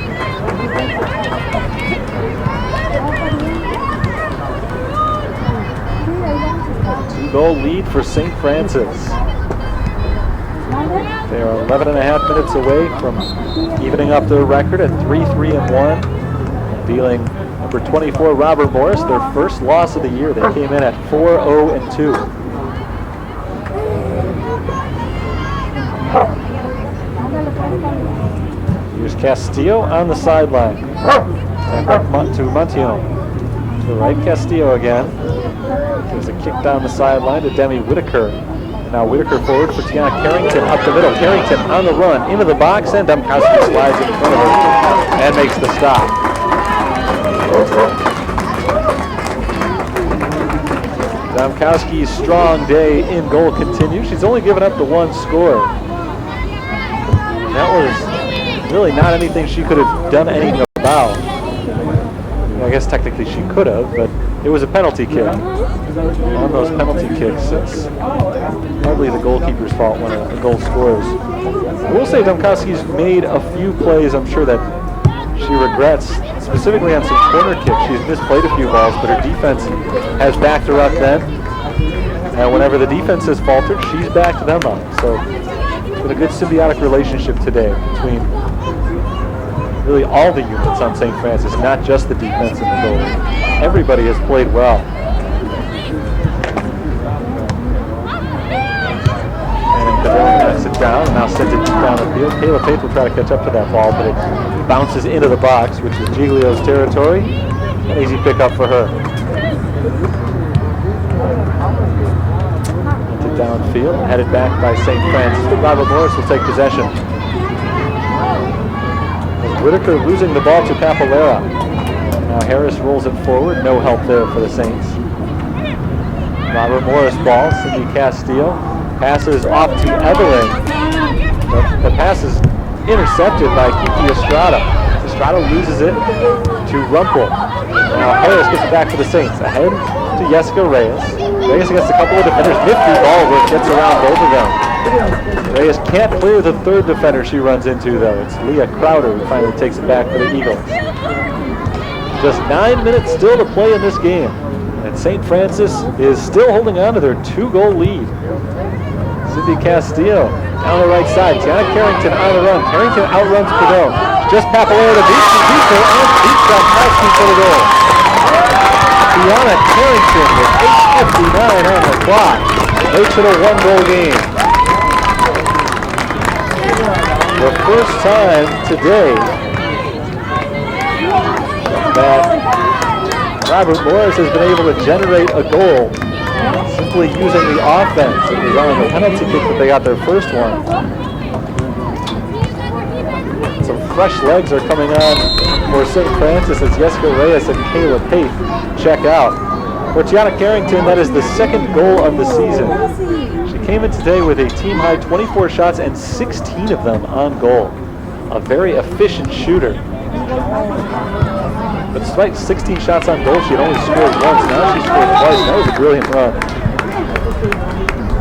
Two-goal lead for St. Francis. They are 11.5 minutes away from evening up their record at 3-3-1, dealing number 24 Robert Morris their first loss of the year. They came in at 4-0-2. Here's Castillo on the sideline. Back to Montiel. To the right, Castillo again. Gives a kick down the sideline to Demi Whitaker. Now Whitaker forward for Tiana Carrington up the middle. Carrington on the run into the box, and Domkowski slides in front of her and makes the stop. Domkowski's strong day in goal continues. She's only given up the one score. That was really not anything she could have done anything about. I guess technically she could have, but it was a penalty kick. On those penalty kicks, it's hardly the goalkeeper's fault when a goal scores. I will say Domkowski's made a few plays I'm sure that she regrets, specifically on some corner kicks. She's misplayed a few balls, but her defense has backed her up then. And whenever the defense has faltered, she's backed them up. So it's been a good symbiotic relationship today between really all the units on St. Francis, not just the defense and the goalie. Everybody has played well. And Padilla knocks it down, now sends it down the field. Kayla Faith will try to catch up to that ball, but it bounces into the box, which is Giglio's territory. An easy pickup for her. Into downfield, headed back by St. Francis, but Robert Morris will take possession. Whitaker losing the ball to Papalera. Now Harris rolls it forward. No help there for the Saints. Robert Morris ball. Cindy Castillo passes off to Evelyn. The pass is intercepted by Kiki Estrada. Estrada loses it to Rumpel. Now Harris gets it back to the Saints. Ahead to Jessica Reyes. Reyes against a couple of defenders. Nifty ball which gets around both of them. Reyes can't clear the third defender she runs into, though. It's Leah Crowder who finally takes it back for the Eagles. Just 9 minutes still to play in this game. And St. Francis is still holding on to their 2-goal lead. Cindy Castillo down the right side. Tiana Carrington on the run. Carrington outruns Padone. Just Papalero to beat her and beats Gronkowski for the goal. Tiana Carrington with 8:59 on the clock makes it a 1-goal game. The first time today that Robert Morris has been able to generate a goal simply using the offense. It was on the penalty kick that they got their first one. Some fresh legs are coming on for St. Francis as Jessica Reyes and Kayla Pate check out. For Tiana Carrington, that is the second goal of the season. She came in today with a team-high 24 shots and 16 of them on goal. A very efficient shooter. But despite 16 shots on goal, she had only scored once. Now she scored twice. That was a brilliant run.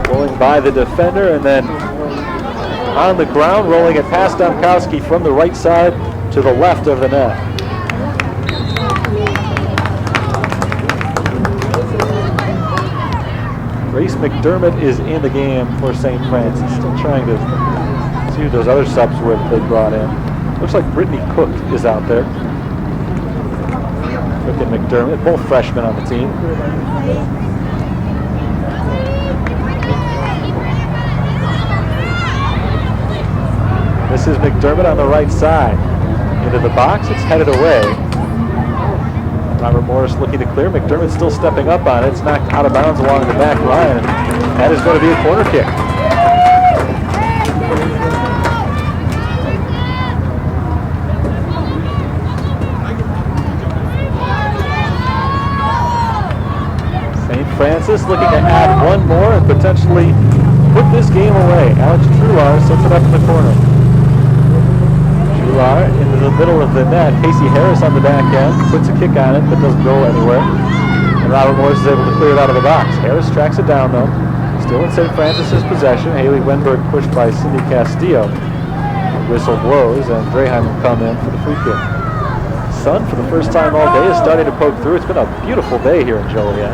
Rolling by the defender and then on the ground, rolling it past Domkowski from the right side to the left of the net. Grace McDermott is in the game for St. Francis. Still trying to see who those other subs were that they brought in. Looks like Brittany Cook is out there. Cook and McDermott, both freshmen on the team. This is McDermott on the right side. Into the box, it's headed away. Robert Morris looking to clear. McDermott still stepping up on it. It's knocked out of bounds along the back line. That is going to be a corner kick. St. Francis looking to add one more and potentially put this game away. Alex Trular sets it up in the corner. Into the middle of the net. Casey Harris on the back end puts a kick on it but doesn't go anywhere. And Robert Morris is able to clear it out of the box. Harris tracks it down though. Still in St. Francis' possession. Haley Wenberg pushed by Cindy Castillo. The whistle blows and Draheim will come in for the free kick. Sun for the first time all day is starting to poke through. It's been a beautiful day here in Joliet.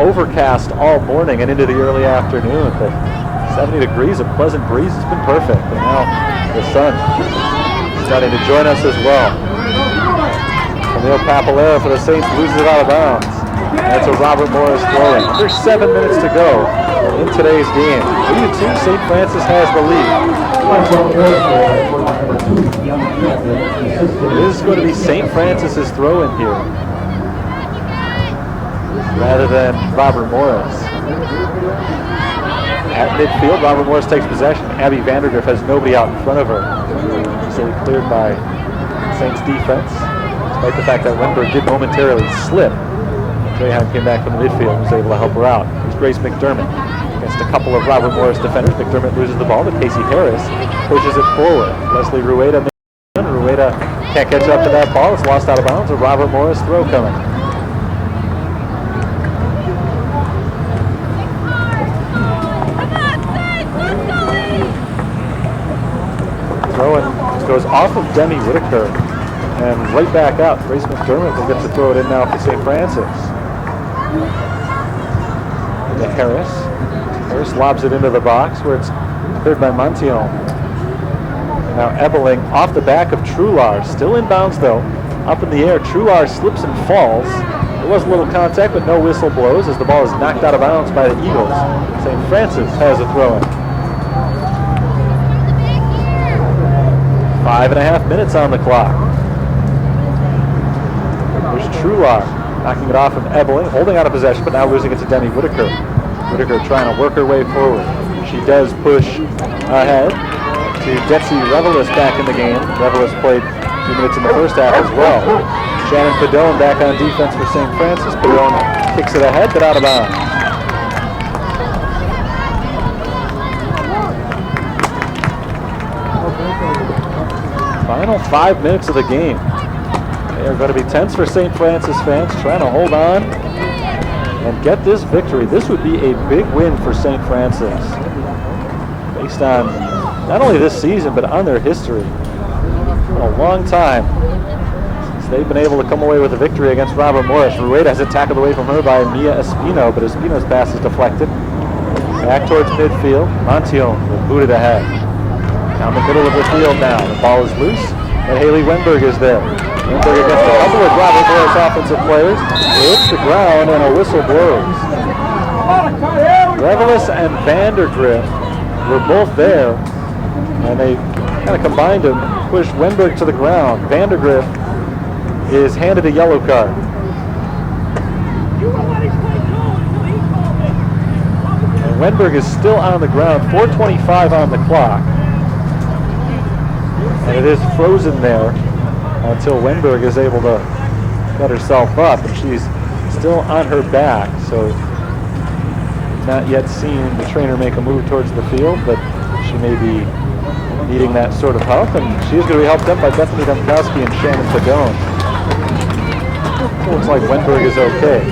Overcast all morning and into the early afternoon, but 70 degrees, a pleasant breeze. It's been perfect. And now the sun starting to join us as well. Camille Papalero for the Saints loses it out of bounds. That's a Robert Morris throw-in. Under 7 minutes to go in today's game. 3-2, St. Francis has the lead. It is going to be St. Francis' throw-in here rather than Robert Morris. At midfield, Robert Morris takes possession. Abby Vandergriff has nobody out in front of her. Easily cleared by Saints defense, despite the fact that Wenberg did momentarily slip. Draheim came back from the midfield and was able to help her out. Here's Grace McDermott against a couple of Robert Morris defenders. McDermott loses the ball, but Casey Harris pushes it forward. Leslie Rueda can't catch up to that ball. It's lost out of bounds. A Robert Morris throw coming. Throw-in goes off of Demi Whitaker and right back out. Grace McDermott will get to throw it in now for St. Francis. To Harris. Harris lobs it into the box where it's cleared by Montillon. Now Ebeling off the back of Trular. Still in bounds though. Up in the air. Trular slips and falls. There was a little contact but no whistle blows as the ball is knocked out of bounds by the Eagles. St. Francis has a throw-in. 5.5 minutes on the clock. There's Trular knocking it off of Ebeling, holding out of possession, but now losing it to Demi Whitaker. Whitaker trying to work her way forward. She does push ahead to Detsy Revelis back in the game. Revelis played 2 minutes in the first half as well. Shannon Padone back on defense for St. Francis. Padone kicks it ahead, but out of bounds. Final 5 minutes of the game. They are going to be tense for St. Francis fans, trying to hold on and get this victory. This would be a big win for St. Francis, based on not only this season, but on their history. In a long time since they've been able to come away with a victory against Robert Morris. Rueda has it tackled away from her by Mia Espino, but Espino's pass is deflected. Back towards midfield. Montione will boot it ahead. Down the middle of the field now. The ball is loose, and Haley Wenberg is there. Wenberg against a couple of Robert Morris offensive players. It hits the ground, and a whistle blows. Revelis and Vandergrift were both there, and they kind of combined to push Wenberg to the ground. Vandergrift is handed a yellow card. And Wenberg is still on the ground, 4:25 on the clock. And it is frozen there until Wenberg is able to get herself up, and she's still on her back, so not yet seen the trainer make a move towards the field, but she may be needing that sort of help, and she is going to be helped up by Bethany Domkowski and Shannon Padone. Looks like Wenberg is okay,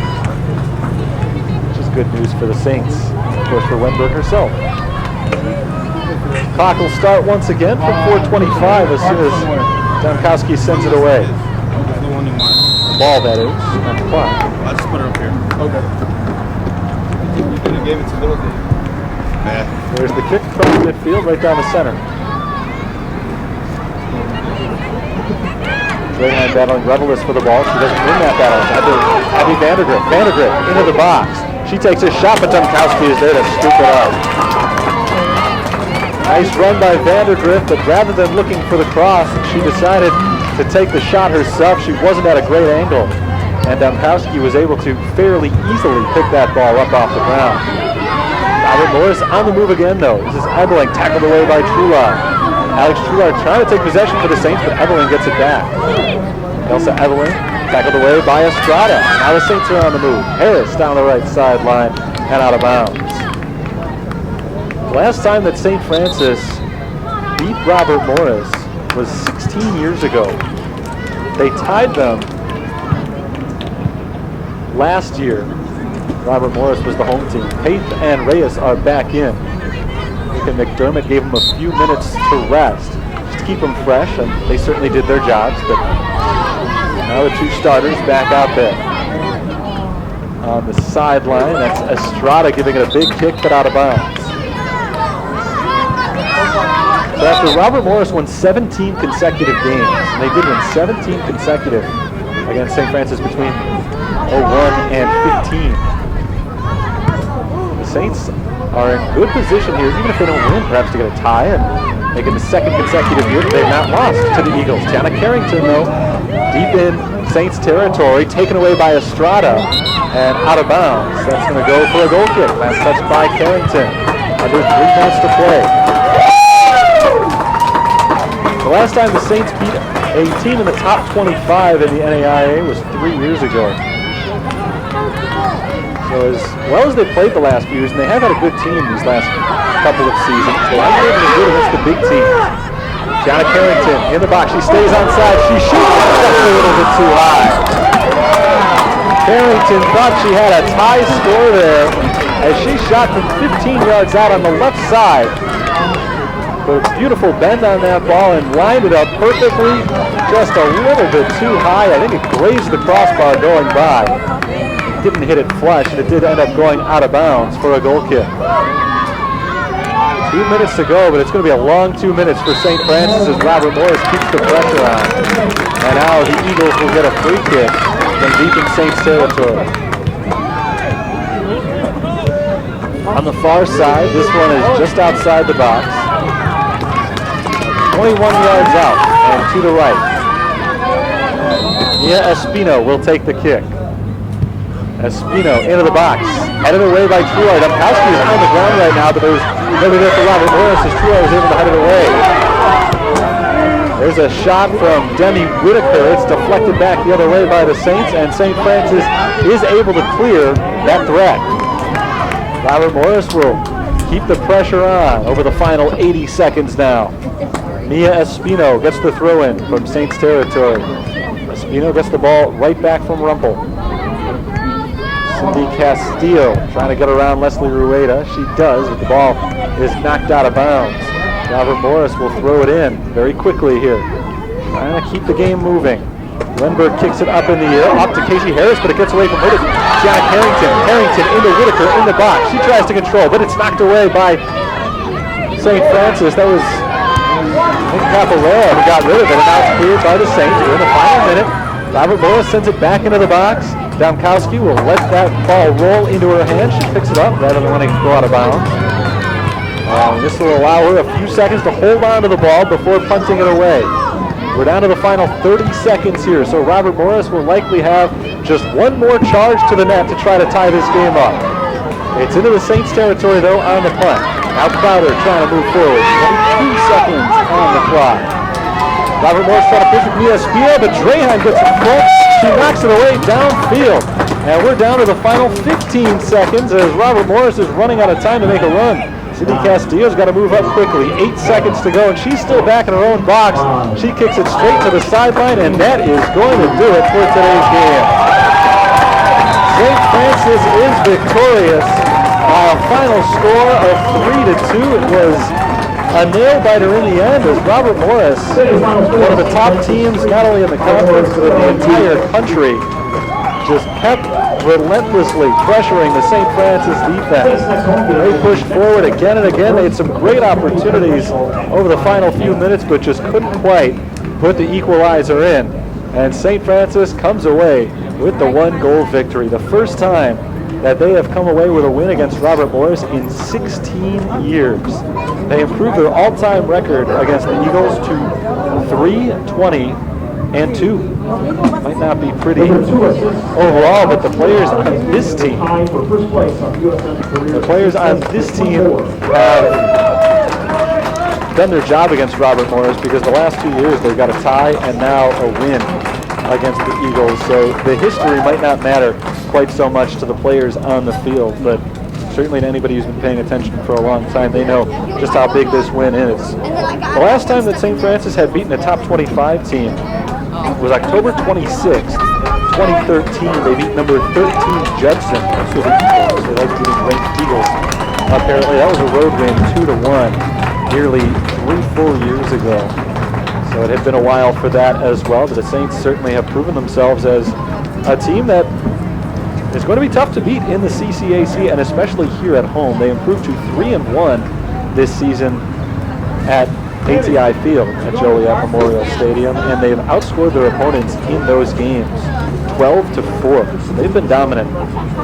which is good news for the Saints, of course for Wenberg herself. Clock will start once again from 4:25 as soon as Domkowski sends it away. The ball, that is, not the clock. I'll just put it up here. Okay. You could have gave it to Little Dave. Nah. There's the kick from midfield right down the center. Greyhound battling Revelis for the ball. She doesn't win that battle. Abby Vandergrift. Vandergrift into the box. She takes a shot, but Domkowski is there to scoop it up. Nice run by Vandergrift, but rather than looking for the cross, she decided to take the shot herself. She wasn't at a great angle, and Domkowski was able to fairly easily pick that ball up off the ground. Robert Morris on the move again, though. This is Ebeling, tackled away by Trular. Alex Trular trying to take possession for the Saints, but Ebeling gets it back. Elsa Ebeling, tackled away by Estrada. Now the Saints are on the move. Harris down the right sideline and out of bounds. Last time that St. Francis beat Robert Morris was 16 years ago. They tied them last year. Robert Morris was the home team. Paith and Reyes are back in. Nick and McDermott gave them a few minutes to rest, just to keep them fresh, and they certainly did their jobs, but now the two starters back out there. On the sideline, that's Estrada giving it a big kick, but out of bounds. So after Robert Morris won 17 consecutive games, and they did win 17 consecutive against St. Francis between 01 and 15. The Saints are in good position here, even if they don't win, perhaps to get a tie and make it the second consecutive year that they've not lost to the Eagles. Tiana Carrington, though, deep in Saints territory, taken away by Estrada and out of bounds. That's going to go for a goal kick. Last touch by Carrington. Under 3 minutes to play. The last time the Saints beat a team in the top 25 in the NAIA was 3 years ago. So as well as they played the last few years, and they have had a good team these last couple of seasons, they haven't been able to do it against the big teams. Tiana Carrington in the box. She stays onside. She shoots just a little bit too high. Carrington thought she had a tie score there as she shot from 15 yards out on the left side. But it's beautiful bend on that ball and lined it up perfectly, just a little bit too high. I think it grazed the crossbar going by. It didn't hit it flush, and it did end up going out of bounds for a goal kick. 2 minutes to go, but it's going to be a long 2 minutes for St. Francis as Robert Morris keeps the pressure on. And now the Eagles will get a free kick from deep in Saints territory. On the far side, this one is just outside the box. 21 yards out and to the right. Mia Espino will take the kick. Espino into the box. Headed away by Trular. Domkowski is on the ground right now, but there was nobody there for Robert Morris as Trular was able to head it away. There's a shot from Demi Whitaker. It's deflected back the other way by the Saints, and St. Francis is able to clear that threat. Robert Morris will keep the pressure on over the final 80 seconds now. Mia Espino gets the throw in from Saints territory. Espino gets the ball right back from Rumpel. Cindy Castillo trying to get around Leslie Rueda. She does, but the ball is knocked out of bounds. Robert Morris will throw it in very quickly here, trying to keep the game moving. Lenberg kicks it up in the air, off to Casey Harris, but it gets away from her to Janet Harrington. Harrington into Whitaker in the box. She tries to control, but it's knocked away by St. Francis. That was Capolera who got rid of it, and now it's cleared by the Saints. We're in the final minute. Robert Morris sends it back into the box. Domkowski will let that ball roll into her hand. She picks it up rather than letting it go out of bounds. This will allow her a few seconds to hold on to the ball before punting it away. We're down to the final 30 seconds here, so Robert Morris will likely have just one more charge to the net to try to tie this game up. It's into the Saints territory, though, on the punt. Now Crowder trying to move forward. 22 seconds on the clock. Robert Morris trying to push it via Espia, but Draheim gets in front. She knocks it away downfield. And we're down to the final 15 seconds as Robert Morris is running out of time to make a run. Cindy Castillo's got to move up quickly. 8 seconds to go, and she's still back in her own box. She kicks it straight to the sideline, and that is going to do it for today's game. St. Francis is victorious by a final score of 3-2. It was a nail-biter in the end as Robert Morris, one of the top teams not only in the conference but in the entire country, just kept relentlessly pressuring the St. Francis defense. They pushed forward again and again. They had some great opportunities over the final few minutes, but just couldn't quite put the equalizer in. And St. Francis comes away with the 1-goal victory. The first time that they have come away with a win against Robert Morris in 16 years. They improved their all-time record against the Eagles to 3-20-2. Might not be pretty overall, but the players on this team, have done their job against Robert Morris because the last 2 years they've got a tie and now a win against the Eagles. So the history might not matter quite so much to the players on the field, but certainly to anybody who's been paying attention for a long time, they know just how big this win is. The last time that St. Francis had beaten a top 25 team was October 26th, 2013. They beat number 13 Judson. So the Eagles, they like beating ranked Eagles. Apparently that was a road win, 2-1, nearly 3 full years ago. So it had been a while for that as well, but the Saints certainly have proven themselves as a team that is going to be tough to beat in the CCAC, and especially here at home. They improved to 3-1 this season at ATI Field at Joliet Memorial Stadium, and they've outscored their opponents in those games 12-4. So they've been dominant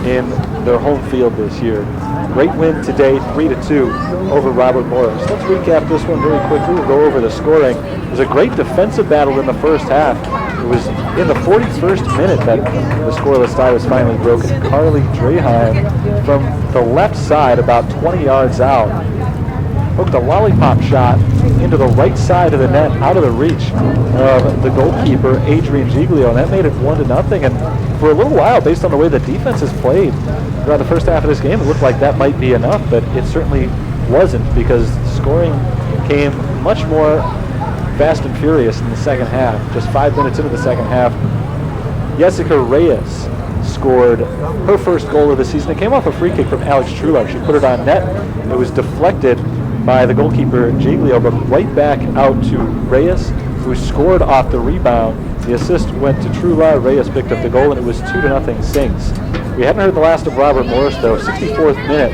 in their home field this year. Great win today, 3-2 over Robert Morris. Let's recap this one very quickly. We'll go over the scoring. It was a great defensive battle in the first half. It was in the 41st minute that the scoreless tie was finally broken. Carly Draheim from the left side, about 20 yards out, hooked a lollipop shot into the right side of the net, out of the reach of the goalkeeper, Adrian Giglio, and that made it 1-0. And for a little while, based on the way the defense has played throughout the first half of this game, it looked like that might be enough, but it certainly wasn't, because scoring came much more fast and furious in the second half. Just 5 minutes into the second half, Jessica Reyes scored her first goal of the season. It came off a free kick from Alex Trular. She put it on net. It was deflected by the goalkeeper Giglio, but right back out to Reyes, who scored off the rebound. The assist went to Trular. Reyes picked up the goal, and it was 2-0 Saints. We hadn't heard the last of Robert Morris, though. 64th minute,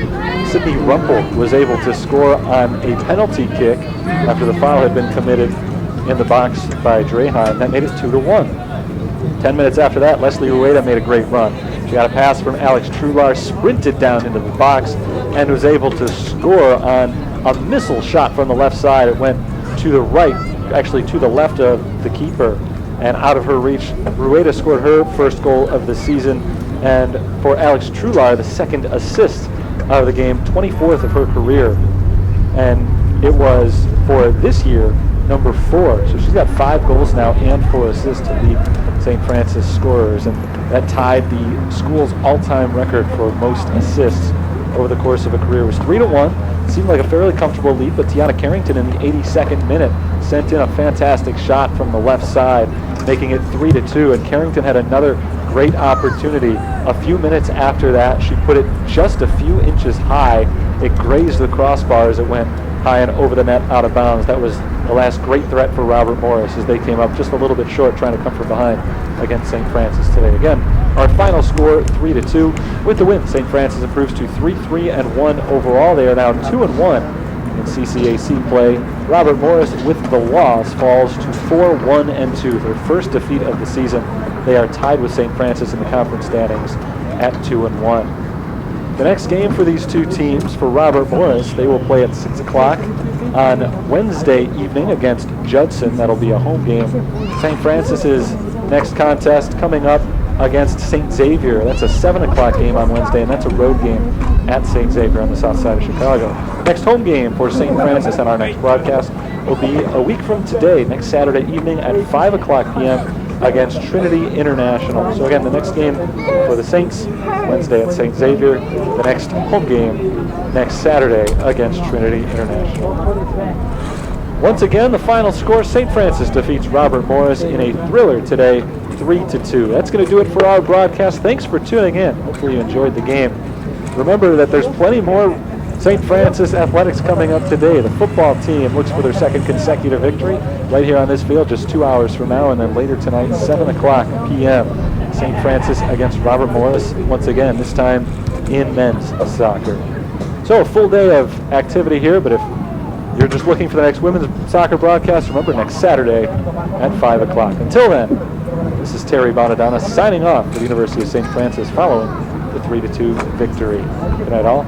Sydney Rumpel was able to score on a penalty kick after the foul had been committed in the box by Draheim. That made it 2-1. 10 minutes after that, Leslie Rueda made a great run. She got a pass from Alex Trular, sprinted down into the box, and was able to score on a missile shot from the left side. It went to the right, actually to the left of the keeper, and out of her reach. Rueda scored her first goal of the season, and for Alex Trular, the second assist of the game, 24th of her career. And it was, for this year, number 4. So she's got 5 goals now and 4 assists to lead St. Francis scorers, and that tied the school's all-time record for most assists over the course of a career. It was 3-1. It seemed like a fairly comfortable lead, but Tiana Carrington in the 82nd minute sent in a fantastic shot from the left side, making it 3-2, and Carrington had another great opportunity. A few minutes after that, she put it just a few inches high. It grazed the crossbar as it went high and over the net out of bounds. That was the last great threat for Robert Morris as they came up just a little bit short trying to come from behind against St. Francis today. Again, our final score 3-2. With the win, St. Francis improves to 3-3-1 overall. They are now 2-1 in CCAC play. Robert Morris, with the loss, falls to 4-1-2, their first defeat of the season. They are tied with St. Francis in the conference standings at 2-1. The next game for these two teams, for Robert Morris, they will play at 6 o'clock on Wednesday evening against Judson. That'll be a home game. St. Francis's next contest coming up against St. Xavier. That's a 7 o'clock game on Wednesday, and that's a road game at St. Xavier on the south side of Chicago. Next home game for St. Francis on our next broadcast will be a week from today, next Saturday evening at 5 o'clock p.m. against Trinity International. So again, the next game for the Saints, Wednesday at St. Xavier. The next home game next Saturday against Trinity International. Once again, the final score, St. Francis defeats Robert Morris in a thriller today, 3-2. That's going to do it for our broadcast. Thanks for tuning in. Hopefully you enjoyed the game. Remember that there's plenty more St. Francis athletics coming up today. The football team looks for their second consecutive victory right here on this field just 2 hours from now, and then later tonight, 7 o'clock p.m., St. Francis against Robert Morris, once again, this time in men's soccer. So a full day of activity here, but if you're just looking for the next women's soccer broadcast, remember next Saturday at 5 o'clock. Until then, this is Terry Bonadonna signing off for the University of St. Francis following the 3-2 victory. Good night, all.